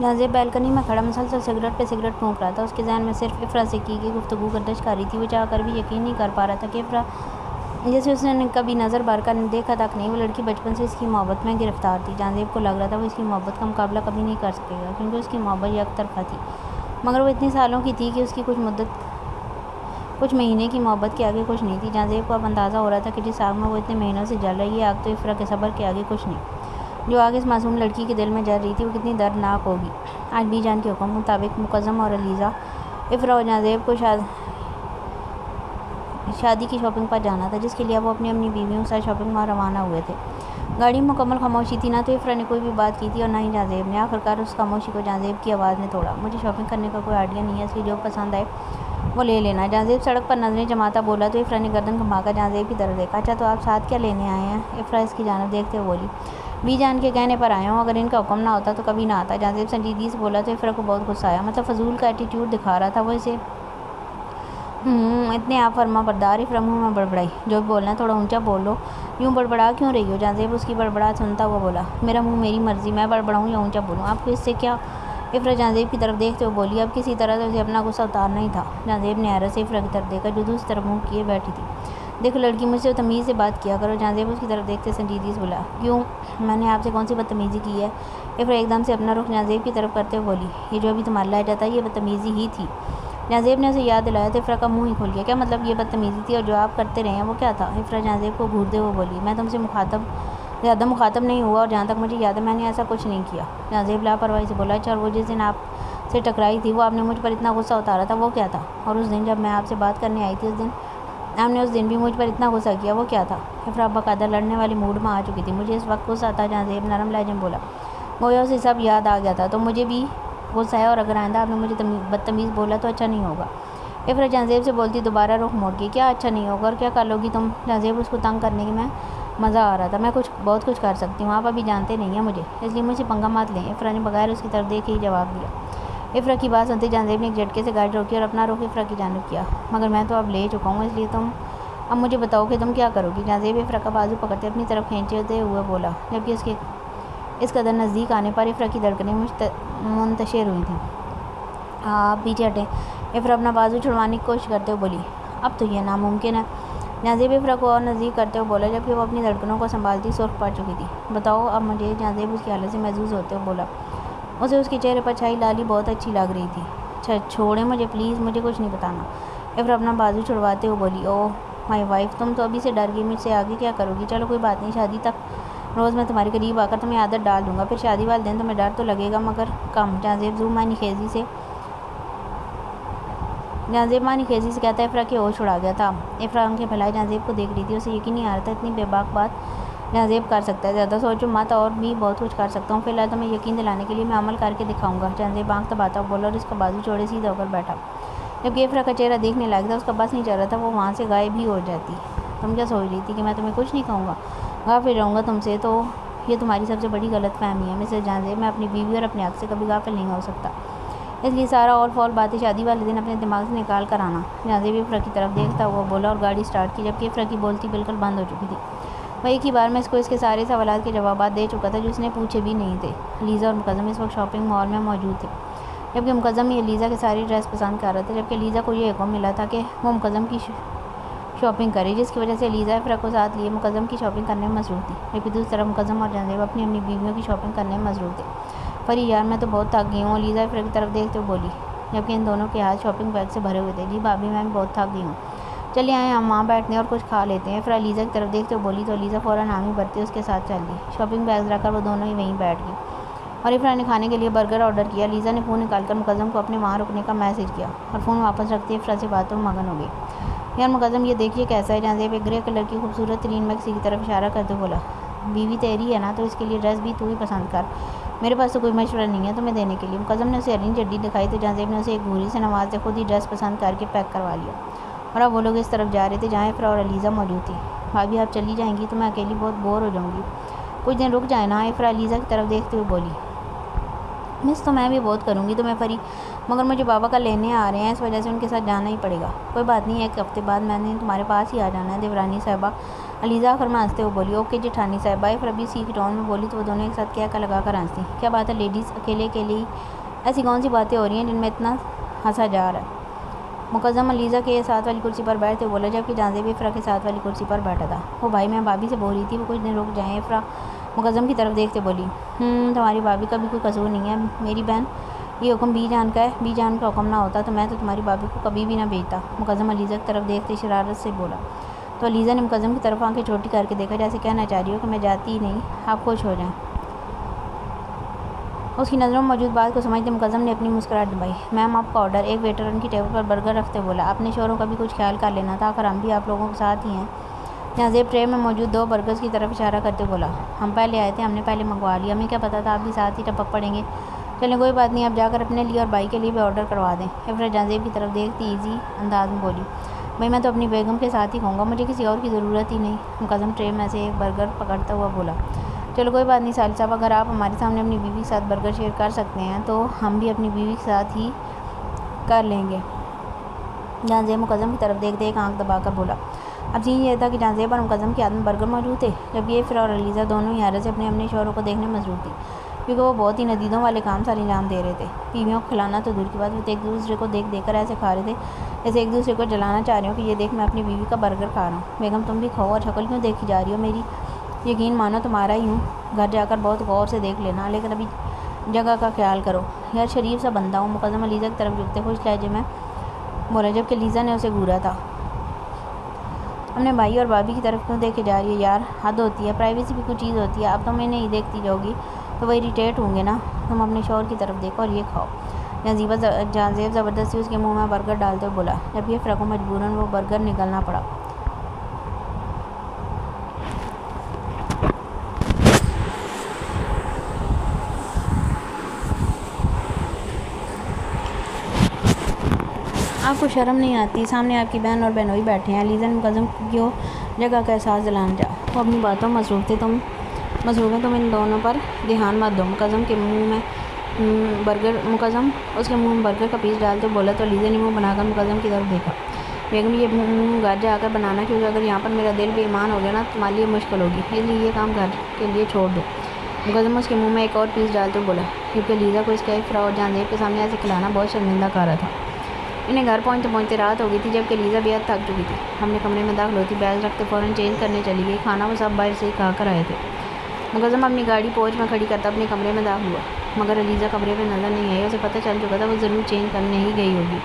جہاں زیب بیلکنی میں کھڑا مسلسل سگریٹ پہ سگریٹ پھونک رہا تھا۔ اس کے ذہن میں صرف افرا سے کی گئی گفتگو گردش کر رہی تھی۔ وہ چاہ کر بھی یقین نہیں کر پا رہا تھا کہ افرا جیسے اس نے کبھی نظر بھر کر دیکھا تک نہیں، وہ لڑکی بچپن سے اس کی محبت میں گرفتار تھی۔ جہاں زیب کو لگ رہا تھا وہ اس کی محبت کا مقابلہ کبھی نہیں کر سکے گا، کیونکہ اس کی محبت یک طرفہ تھی، مگر وہ اتنے سالوں کی تھی کہ اس کی کچھ مہینے کی محبت کے آگے کچھ نہیں تھی۔ جہاں زیب کو اب اندازہ ہو رہا تھا کہ جس آگ میں وہ اتنے مہینوں سے جل رہی ہے، آگ تو افرا کے صبر کے آگے کچھ نہیں۔ جو آگ اس معصوم لڑکی کے دل میں جل رہی تھی وہ کتنی دردناک ہوگی۔ آج بی جان کے حکم مطابق مقدم اور علیزہ، افرا اور جہاں زیب کو شادی کی شاپنگ پر جانا تھا، جس کے لیے وہ اپنی بیویوں کے ساتھ شاپنگ میں روانہ ہوئے تھے۔ گاڑی میں مکمل خاموشی تھی، نہ تو افرا نے کوئی بھی بات کی تھی اور نہ ہی جہاں زیب نے۔ آخرکار اس خاموشی کو جہاں زیب کی آواز نے توڑا۔ مجھے شاپنگ کرنے کا کوئی آئیڈیا نہیں ہے، اس لیے جو پسند آئے وہ لے لینا۔ جہاں زیب سڑک پر نظریں جماتا بولا تو افرا نے گردن گھما کر جہاں زیب کی طرف دیکھا۔ اچھا تو آپ ساتھ کیا لینے آئے ہیں؟ افرا اس کی جانب دیکھتے ہوئے بولی۔ بی جان کے کہنے پر آیا ہوں، اگر ان کا حکم نہ ہوتا تو کبھی نہ آتا۔ جہاں زیب سنجیدگی سے بولا تو افرا کو بہت غصہ آیا، مطلب فضول کا ایٹیٹیوڈ دکھا رہا تھا وہ اسے۔ اتنے آپ فرما بردار۔ افرا منہ میں بڑبڑائی، جو بھی بولنا ہے تھوڑا اونچا بولو، یوں بڑبڑا کیوں رہی ہو؟ جہاں زیب اس کی بڑبڑاہٹ سنتا ہوا بولا، میرا منہ میری مرضی، میں بڑبڑاؤں یا اونچا بولوں، آپ کو اس سے کیا؟ افرا جہاں زیب کی طرف دیکھتے ہوئے بولی۔ اب کسی طرح سے اسے اپنا غصہ اتارنا ہی تھا۔ جہاں زیب نے حیرت سے افرا کی طرف دیکھا جو دوسری طرف منہ کیے بیٹھی تھی۔ دیکھو لڑکی، مجھ سے تمیز سے بات کیا کرو۔ جہاں زیب اس کی طرف دیکھتے سنجیدگی سے بولا، کیوں؟ میں نے آپ سے کون سی بدتمیزی کی ہے؟ افرا ایک دم سے اپنا رخ جہاں زیب کی طرف کرتے ہوئے بولی، یہ جو ابھی تمہارا لہجہ تھا یہ بدتمیزی ہی تھی۔ جہاں زیب نے اسے یاد دلایا تو افرا کا منہ ہی کھل گیا۔ کیا مطلب یہ بدتمیزی تھی؟ اور جو آپ کرتے رہے ہیں وہ کیا تھا؟ افرا جہاں زیب کو گھورتے ہوئے بولی، میں تم سے زیادہ مخاطب نہیں ہوا، اور جہاں تک مجھے یاد ہے میں نے ایسا کچھ نہیں کیا۔ جہاں زیب لاپرواہی سے بولا، اچھا اور وہ جس دن آپ سے ٹکرائی تھی وہ آپ نے مجھ پر اتنا غصہ اتارا تھا وہ کیا تھا؟ اور اس دن جب میں آپ سے بات کرنے آئی تھی آپ نے اس دن بھی مجھ پر اتنا غصہ کیا وہ کیا تھا؟ افرا باقاعدہ لڑنے والے موڈ میں آ چکی تھی۔ مجھے اس وقت غصہ تھا، جہاں زیب نرم لہجے میں بولا، گویا اسے سب یاد آ گیا تھا، تو مجھے بھی غصہ ہے، اور اگر آئندہ آپ نے مجھے بدتمیز بولا تو اچھا نہیں ہوگا۔ افرا جہاں زیب سے بولتی دوبارہ رخ موڑ گئی، کیا اچھا نہیں ہوگا اور کیا کر لو گی تم؟ جہاں زیب اس کو تنگ کرنے میں مزہ آ رہا تھا، میں بہت کچھ کر سکتی ہوں، آپ ابھی جانتے نہیں ہیں مجھے، اس لیے مجھ سے پنگا مت لیں۔ افرا نے بغیر اس کی طرف دیکھے ہی جواب دیا۔ افرا کی بات سنتے جہاں زیب نے ایک جھٹکے سے گاڑی روکی اور اپنا رخ افرا کی جانب کیا، مگر میں تو اب لے چکا ہوں، اس لیے تم اب مجھے بتاؤ کہ تم کیا کرو گی؟ جہاں زیب افرا کا بازو پکڑتے اپنی طرف کھینچتے ہوئے بولا، جبکہ اس کے اس قدر نزدیک آنے پر افرا کی دھڑکنیں منتشر ہوئی تھیں۔ آپ پیچھے ہٹیں۔ افرا اپنا بازو چھڑوانے کی کوشش کرتے ہوئے بولی، اب تو یہ ناممکن ہے۔ جہاں زیب افرا کو اور نزدیک کرتے ہوئے بولا، جبکہ وہ اپنی دھڑکنوں کو سنبھالتی سرخ پڑ چکی تھی، بتاؤ اب مجھے؟ جہاں زیب اس کی حالت سے محظوظ ہوتے ہوئے بولا، اسے اس کے چہرے پر چھائی لالی بہت اچھی لگ رہی تھی۔ اچھا چھوڑیں مجھے پلیز، مجھے کچھ نہیں بتانا۔ افرا اپنا بازو چھڑواتے ہوئے بولی، اوہ مائی وائف، تم تو ابھی سے ڈر گئی، مجھ سے آگے کیا کرو گی؟ چلو کوئی بات نہیں، شادی تک روز میں تمہارے قریب آ کر تمہیں عادت ڈال دوں گا، پھر شادی والے دن تمہیں ڈر تو لگے گا مگر کم۔ جہاں زیب معنی خیزی سے کہتا ہے افرا کے ہوش اڑا گیا تھا۔ افرا آنکھیں پھیلائے جہاں زیب کو دیکھ رہی تھی، اسے یقین نہیں آ رہا تھا اتنی بے باک بات جہاں زیب کر سکتا ہے۔ زیادہ سوچو مت، اور بھی بہت کچھ کر سکتا ہوں، فی الحال تمہیں یقین دلانے کے لیے میں عمل کر کے دکھاؤں گا۔ جہاں زیب آنکھ دباتا ہوا بولا اور اس کا بازو چھوڑے سیدھا ہو کر بیٹھا، جبکہ افرا کا چہرہ دیکھنے لائق تھا، اس کا بس نہیں چل رہا تھا وہ وہاں سے غائب ہی ہو جاتی۔ تم کیا سوچ رہی تھی کہ میں تمہیں کچھ نہیں کہوں گا، غافل رہوں گا تم سے؟ تو یہ تمہاری سب سے بڑی غلط فہمی ہے مسز جہاں زیب، میں اپنی بیوی اور اپنے حق سے کبھی غافل نہیں ہو سکتا، اس لیے سارا اور فول باتیں شادی والے دن اپنے دماغ سے نکال کر آنا۔ جہاں زیب افرا کی طرف دیکھتا ہوا بولا اور گاڑی سٹارٹ کی، جبکہ افرا کی بولتی بالکل بند ہو چکی تھی۔ وہ ایک ہی بار میں اس کو اس کے سارے سوالات کے جوابات دے چکا تھا جو اس نے پوچھے بھی نہیں تھے۔ علیزہ اور مقدم اس وقت شاپنگ مال میں موجود تھے، جبکہ مقدم ہی علیزہ کے ساری ڈریس پسند کر رہا تھا، جبکہ علیزہ کو یہ حکم ملا تھا کہ وہ مقدم کی شاپنگ کرے، جس کی وجہ سے علیزہ افرا کو ساتھ لیے مقدم کی شاپنگ کرنے میں مصروف تھی، جبکہ دوسری طرف مقدم اور جہاں زیب اپنی بیویوں کی شاپنگ کرنے میں مصروف تھے۔ پری یار میں تو بہت تھک گئی ہوں، علیزہ افرا کی طرف دیکھتے ہوئے بولی، جبکہ ان دونوں کے ہاتھ شاپنگ بیگ سے بھرے ہوئے تھے۔ جی بھابھی میں بھی بہت تھک گئی ہوں، چلیے آئیں ہم وہاں بیٹھتے ہیں اور کچھ کھا لیتے ہیں۔ افرا علیزہ کی طرف دیکھتے ہوئے بولی تو علیزہ فوراً حامی بھرتے اس کے ساتھ چل دی۔ شاپنگ بیگز رکھ کر وہ دونوں ہی وہیں بیٹھ گئی اور افرا نے کھانے کے لیے برگر آرڈر کیا۔ علیزہ نے فون نکال کر مقدم کو اپنے وہاں رکنے کا میسج کیا اور فون واپس رکھتے افرا سے باتوں میں مگن ہو گئی۔ یار مقدم یہ دیکھیے کیسا ہے؟ جہاں زیب ایک گرے کلر کی خوبصورت ترین میکسی کی طرف اشارہ کرتے بولا، بیوی تیری ہے نا تو اس کے لیے ڈریس بھی تو ہی پسند کر، میرے پاس تو کوئی مشورہ نہیں ہے تمہیں دینے کے لیے۔ مقدم نے اسے ہرین چڈی دکھائی تو جہاں زیب نے اسے ایک گھوری سے نوازتے خود ہی ڈریس پسند کر کے پیک کروا لیا، اور اب وہ لوگ اس طرف جا رہے تھے جہاں افرا اور علیزہ موجود تھی۔ بھابھی آپ چلی جائیں گی تو میں اکیلی بہت بور ہو جاؤں گی، کچھ دن رک جائیں نا؟ افرا علیزہ کی طرف دیکھتے ہوئے بولی، مس تو میں بھی بہت کروں گی تمہیں پری، مگر مجھے بابا کا لینے آ رہے ہیں، اس وجہ سے ان کے ساتھ جانا ہی پڑے گا۔ کوئی بات نہیں، ایک ہفتے بعد میں نے تمہارے پاس ہی آ جانا ہے دیورانی صاحبہ، علیزہ آخر میں ہنستے ہوئے بولی اوکے جیٹھانی صاحبہ۔ افرا سی کی ٹون میں بولی تو وہ دونوں ایک ساتھ کیا لگا کر ہنستی۔ کیا بات ہے لیڈیز، اکیلے ہی ایسی کون سی باتیں ہو رہی ہیں جن میں اتنا ہنسا جا رہا ہے؟ مقدم علیزہ کے ساتھ والی کرسی پر بیٹھتے بولا، جبکہ جہاں بھی افرا کے ساتھ والی کرسی پر بیٹھا تھا۔ وہ بھائی میں بھابھی سے بول رہی تھی وہ کچھ دن رک جائیں۔ افرا مقدم کی طرف دیکھتے بولی تمہاری بھابھی کا بھی کوئی قصور نہیں ہے میری بہن، یہ حکم بی جان کا ہے، بی جان کا حکم نہ ہوتا تو میں تو تمہاری بھابھی کو کبھی بھی نہ بھیجتا۔ مقدم علیزہ کی طرف دیکھتے شرارت سے بولا تو علیزہ نے مقدم کی طرف آنکھیں چھوٹی کر کے دیکھا جیسے کہنا چاہ رہی ہو کہ میں جاتی ہی نہیں، آپ خوش ہو جائیں۔ اس کی نظروں میں موجود بات کو سمجھتے مقدم نے اپنی مسکراہٹ دبائی۔ میم آپ کا آرڈر؟ ایک ویٹر ان کی ٹیبل پر برگر رکھتے بولا، اپنے شوہروں کا بھی کچھ خیال کر لینا تھا، آخر ہم بھی آپ لوگوں کے ساتھ ہی ہیں۔ جہاں زیب ٹرے میں موجود 2 برگرز کی طرف اشارہ کرتے بولا، ہم پہلے آئے تھے، ہم نے پہلے منگوا لیا، ہمیں کیا پتا تھا آپ بھی ساتھ ہی ٹپک پڑیں گے۔ چلیں کوئی بات نہیں، آپ جا کر اپنے لیے اور بھائی کے لیے بھی آرڈر کروا دیں۔ افرا جہاں زیب کی طرف دیکھتی ایزی انداز میں بولی، بھائی میں تو اپنی بیگم کے ساتھ ہی کھاؤں گا، مجھے کسی اور کی ضرورت ہی نہیں۔ مقدم ٹرے میں سے ایک برگر پکڑتا ہوا بولا، چلو کوئی بات نہیں سالی صاحب، اگر آپ ہمارے سامنے اپنی بیوی کے ساتھ برگر شیئر کر سکتے ہیں تو ہم بھی اپنی بیوی کے ساتھ ہی کر لیں گے۔ جہاں زیب مقدم کی طرف دیکھتے ایک آنکھ دبا کر بولا۔ اب سین یہ تھا کہ جہاں زیب اور مقدم کے ہاتھ میں برگر موجود تھے، جب یہ افرا اور علیزہ دونوں ہی حیرت سے اپنے شوہروں کو دیکھنے میں مصروف تھی، کیونکہ وہ بہت ہی ندیدوں والے کام سر انجام دے رہے تھے۔ بیویوں کو کھلانا تو دور کی بات، وہ تو ایک دوسرے کو دیکھ کر ایسے کھا رہے تھے جیسے ایک دوسرے کو جلانا چاہ رہے ہوں کہ یہ دیکھ میں اپنی بیوی کا برگر کھا رہا ہوں۔ بیگم تم بھی کھاؤ، اور شکل کیوں دیکھی جا رہی ہو میری؟ یقین مانو تمہارا ہی ہوں، گھر جا کر بہت غور سے دیکھ لینا، لیکن ابھی جگہ کا خیال کرو، یار شریف سا بندہ ہوں۔ مقدم علیزہ کی طرف جھکتے خوش لہجے میں بولا، جبکہ علیزہ نے اسے گھورا تھا، اپنے بھائی اور بھابھی کی طرف کیوں دیکھے جا رہی ہے یار، حد ہوتی ہے، پرائیویسی بھی کچھ چیز ہوتی ہے، اب تم انہیں ہی دیکھتی جاؤ گی تو وہ اریٹیٹ ہوں گے نا، تم اپنے شوہر کی طرف دیکھو اور یہ کھاؤ۔ جہاں زیب زبردستی اس کے منہ میں برگر ڈالتے ہوئے بولا، جب یہ افرا کو مجبوراً وہ برگر نگلنا پڑا۔ آپ کو شرم نہیں آتی؟ سامنے آپ کی بہن اور بہنوئی بیٹھے ہیں۔ علیزہ نے مقدم کو جگہ کا احساس دلانا چاہا، وہ اپنی باتوں میں مصروف ہیں، تم ان دونوں پر دھیان مت دو۔ مقدم اس کے منہ میں برگر کا پیس ڈالتے بولا تو علیزہ نے منہ بنا کر مقدم کی طرف دیکھا، بیگم یہ منہ گھر جا کر بنانا، کیونکہ اگر یہاں پر میرا دل بے ایمان ہو گیا نا تو تمہارے لیے مشکل ہوگی، اس لیے یہ کام گھر کے لیے چھوڑ دو۔ مقدم اس کے منہ میں ایک اور پیس ڈالتے بولا، کیونکہ علیزہ کو اس کا افرا اور جہاں زیب کے سامنے ایسے کھلانا بہت شرمندہ کر رہا تھا۔ انہیں گھر پہنچتے رات ہو گئی تھی، جبکہ علیزہ بے حد تھک چکی تھی۔ ہم نے کمرے میں داخل ہوتی بیگ رکھتے فوراً چینج کرنے چلی گئی، کھانا وہ سب باہر سے ہی کھا کر آئے تھے۔ مقدم اپنی گاڑی پورچ میں کھڑی کرتا اپنے کمرے میں داخل ہوا، مگر علیزہ کمرے میں نظر نہیں آئی۔ اسے پتہ چل چکا تھا وہ ضرور چینج کرنے ہی گئی ہوگی۔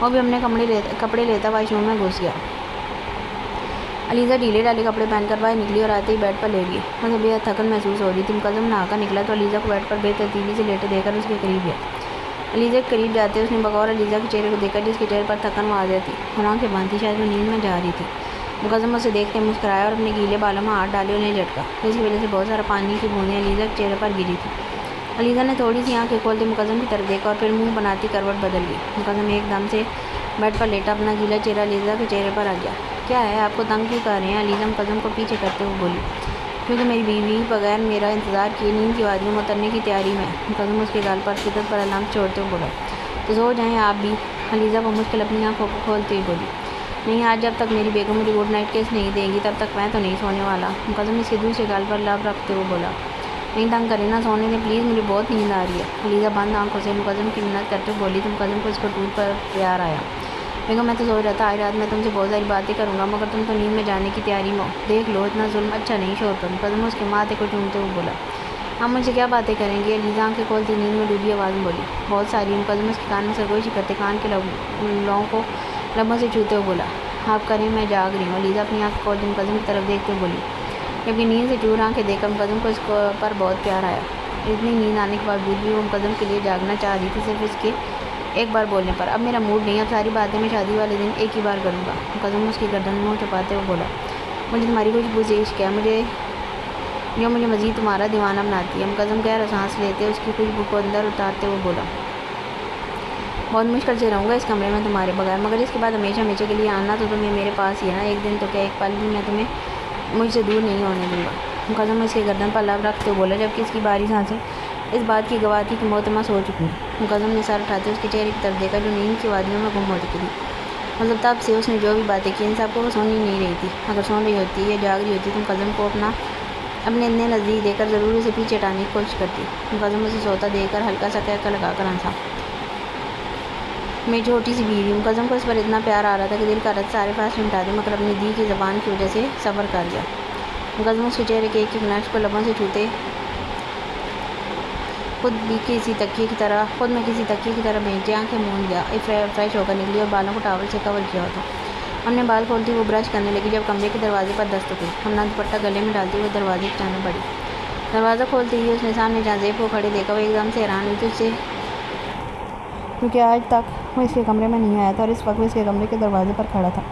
وہ بھی اپنے کپڑے لیتا واش روم میں گھس گیا۔ علیزہ ڈھیلے ڈالے کپڑے پہن کر باہر نکلی اور آتے ہی بیڈ پر لیٹ گئی، اسے بے حد تھکن محسوس ہو رہی تھی۔ مقدم نہا کر نکلا تو علیزہ کو بیڈ پر بے ترتیبی سے لیٹے دیکھ کر اس کے قریب گیا۔ علیزہ کے قریب جاتے اس نے بغور علیزہ کے چہرے کو دیکھا، جس کے چہرے پر تھکن واضح تھی اور آنکھیں بند تھیں، شاید وہ نیند میں جا رہی تھی۔ مقدم اسے دیکھتے مسکرایا اور اپنے گیلے بالوں میں ہاتھ ڈالے انہیں جھٹکا، جس کی وجہ سے بہت سارا پانی کی بوندیں علیزہ کے چہرے پر گری تھی۔ علیزہ نے تھوڑی سی آنکھیں کھولتے مقدم کی طرف دیکھا اور پھر منہ بناتی کروٹ بدل لی۔ مقدم ایک دم سے بیڈ پر لیٹا، اپنا گیلا چہرہ علیزہ کے چہرے پر آ گیا۔ کیا ہے، آپ کو تنگ کیوں کر رہے ہیں؟ علیزہ مقدم کو پیچھے کرتے ہوئے بولی، کیونکہ میری بیوی بغیر میرا انتظار کیے نیند کی وادیوں میں اترنے کی تیاری میں۔ مقدم اس کے گال پر فطرت پر علامت چھوڑتے ہوئے بولا، تو سو جائیں آپ بھی۔ علیزہ وہ مشکل اپنی آنکھوں کو کھولتے ہوئے بولی، نہیں، آج جب تک میری بیگم مجھے گڈ نائٹ کس نہیں دیں گی تب تک میں تو نہیں سونے والا۔ مقدم اس کے دوسرے گال پر لب رکھتے ہوئے بولا، نہیں تنگ کریں نا، سونے دیں پلیز، مجھے بہت نیند آ رہی ہے۔ علیزہ بند آنکھوں سے مقدم کی منت کرتے ہوئے بولی تو مقدم کو اس پر ٹوٹ پر پیار آیا۔ بیگم میں تو سوچ رہا تھا آج رات میں تم سے بہت ساری باتیں کروں گا، مگر تم تو نیند میں جانے کی تیاری میں ہو، دیکھ لو اتنا ظلم اچھا نہیں شوہر پر۔ مقدم اس کے ماتھے کو چومتے ہوئے بولا، آپ مجھ سے کیا باتیں کریں گے؟ علیزہ آنکھیں کھولتی نیند میں ڈوبی آواز میں بولی، بہت ساری۔ مقدم اس کے کان میں سرگوشی کرتے کان کے لوگوں کو لبوں سے چھوتے ہوئے بولا، آپ کریں، میں جاگ رہی ہوں۔ علیزہ اپنی آنکھ کھولتی مقدم کی طرف دیکھتے ہوئے بولی، جبکہ نیند سے چور آنکھیں دیکھ کر مقدم کو اس پر بہت پیار آیا۔ اتنی نیند آنے کے باوجود بھی وہ مقدم کے لیے جاگنا چاہ رہی تھی، صرف اس کے ایک بار بولنے پر۔ اب میرا موڈ نہیں، اب ساری باتیں میں شادی والے دن ایک ہی بار کروں گا۔ مقدم اس کی گردن منہ چھپاتے ہوئے بولا، مجھے تمہاری خوشبو سے عشق ہے، جو مجھے مزید تمہارا دیوانہ بناتی ہے۔ مقدم گہرا سانس لیتے اس کی خوشبو کو اندر اتارتے ہوئے بولا، بہت مشکل سے رہوں گا اس کمرے میں تمہارے بغیر، مگر اس کے بعد ہمیشہ ہمیشہ کے لیے آنا تو تمہیں میرے پاس ہی ہے نا، ایک دن تو کیا ایک پل بھی میں تمہیں مجھ سے دور نہیں ہونے دوں گا۔ مقدم اس کے گردن پر لب رکھتے ہوئے بولا، جبکہ اس کی باری سانسیں اس بات کی گواہ تھی کہ محترمہ سو چکی ہیں۔ مقدم نے سر اٹھاتے اس کے چہرے کی طرف دیکھا جو نیند کی وادیوں میں گم ہو چکی تھی۔ مطلب تب سے اس نے جو بھی باتیں کی ان سب کو وہ سن ہی نہیں رہی تھی. اگر سن رہی ہوتی یا جاگ رہی ہوتی تو مقدم کو اپنے اتنے نزدیک دیکھ کر ضرور اسے پیچھے ہٹانے کی کوشش کرتی. مقدم اسے سوتا دیکھ کر ہلکا سا کہہ لگا کر ہنسا. میری چھوٹی سی بیوی. مقدم کو اس پر اتنا پیار آ رہا تھا کہ دل کا رت سارے فاصلے مٹا دے مگر اپنی دی کی زبان کی وجہ سے صبر کر لیا. مقدم اس کے چہرے کے ایک نقش کو لبوں سے چھوتے خود میں کسی تکیے کی طرح بھیجے آنکھیں مون لیا. فریش ہو کر نکلی اور بالوں کو ٹاول سے کور کیا ہوتا. اپنے بال کھولتی وہ برش کرنے لگی جب کمرے کے دروازے پر دستک ہوئی. ہمنا دوپٹہ گلے میں ڈالتی ہوئے دروازے کی جانب بڑھی. دروازہ کھولتے ہی اس نے سامنے جہانزیب کو کھڑے دیکھا. وہ ایک دم سے حیران ہوئی تھی اسے کیونکہ آج تک وہ اس کے کمرے میں نہیں آیا تھا اور اس وقت وہ اس کے کمرے کے دروازے پر کھڑا تھا.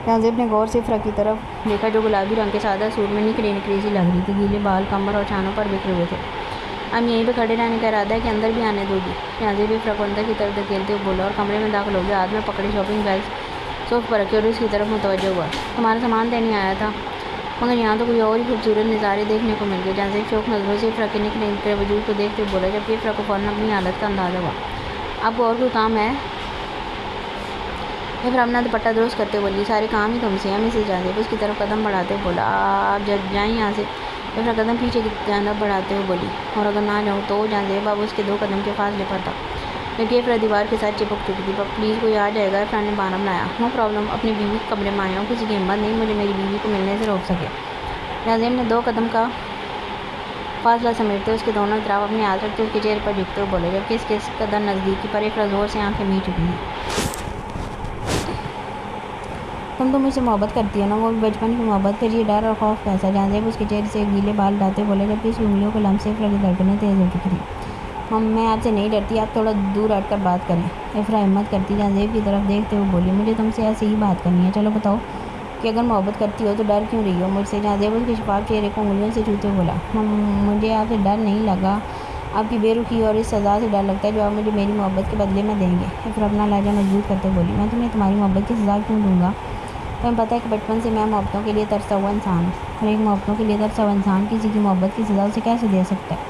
جہانزیب نے غور سے افرا کی طرف دیکھا جو گلابی رنگ کے سادہ سوٹ میں نکلی سی لگ رہی تھی. گیلے بال کمر اور چھانوں پر بکھرے ہوئے تھے. اب یہیں پہ کھڑے رہنے کا ارادہ ہے کہ اندر بھی آنے دو گی؟ جہانزیب افرا کو اندر کی طرف دھکیلتے ہوئے بولا اور کمرے میں داخل ہو گیا. ہاتھ میں پکڑے شاپنگ بیگز صوف پر رکھے اور اس کی طرف متوجہ ہوا. تمہارا سامان دینے آیا تھا مگر یہاں تو کوئی اور ہی خوبصورت نظارے دیکھنے کو مل گئے. جہانزیب شوق نظروں سے افرا کے نکھرے وجود کو دیکھتے ہوئے بولا جبکہ افرا کو فوراً اپنی حالت کا اندازہ ہوا. آپ کو اور کوئی کام ہے؟ افرا اپنا دوپٹہ درست کرتے ہوئے بولی. سارے کام ہی تم سے ہیں مسز جہانزیب. اس کی طرف قدم بڑھاتے ہوئے بولا. آپ جائیں یہاں سے. افرا قدم پیچھے کی جانب بڑھاتے ہوئے بولی. اور اگر نہ جاؤں تو؟ جہانزیب اب اس کے 2 قدم کے فاصلے پر تھا کیونکہ افرا دیوار کے ساتھ چپک چکی تھی. پلیز کوئی آ جائے گا. افرا نے بہانہ بنایا. No problem. اپنی بیوی کے کمرے میں آیا ہوں. کسی کی ہمت نہیں مجھے میری بیوی کو ملنے سے روک سکے. جہانزیب نے 2 قدم کا فاصلہ سمیٹتے اس کے دونوں اطراف اپنے ہاتھ رکھتے اس کے چہرے پر جھکتے ہوئے بولے جبکہ اس کے قدر نزدیکی پر افرا زور سے آنکھیں میچ چکی تھی. تم تو مجھ سے محبت کرتی ہو نا؟ وہ بھی بچپن کی محبت. پھر یہ ڈر اور خوف کیسا؟ جہانزیب اس کے چہرے سے گیلے بال ہٹاتے بولے جبکہ اس کی انگلیوں کے لمس سے افرا کی دھڑکنیں تیز ہو چکی تھیں. میں آپ سے نہیں ڈرتی. آپ تھوڑا دور ہٹ کر بات کریں. افرا ہمت کرتی جہانزیب کی طرف دیکھتے ہوئے بولی. مجھے تم سے ایسے ہی بات کرنی ہے. چلو بتاؤ کہ اگر محبت کرتی ہو تو ڈر کیوں رہی ہو مجھ سے؟ جہانزیب اس کے شفاف چہرے کو انگلیوں سے چھوتے ہوئے بولا. مجھے آپ سے ڈر نہیں لگا. آپ کی بے رخی اور اس سزا سے ڈر لگتا ہے جو آپ مجھے میری محبت کے بدلے میں دیں گے. افرا اپنا لہجہ مضبوط کرتے بولی. میں تمہیں تمہاری محبت کی سزا کیوں دوں گا؟ تمہیں پتہ ہے کہ بچپن سے میں محبتوں کے لیے ترسا ہوا انسان ہوں اور ایک محبتوں کے لیے ترسا ہوا انسان کسی کی محبت کی سزا اسے کیسے دے سکتا ہے؟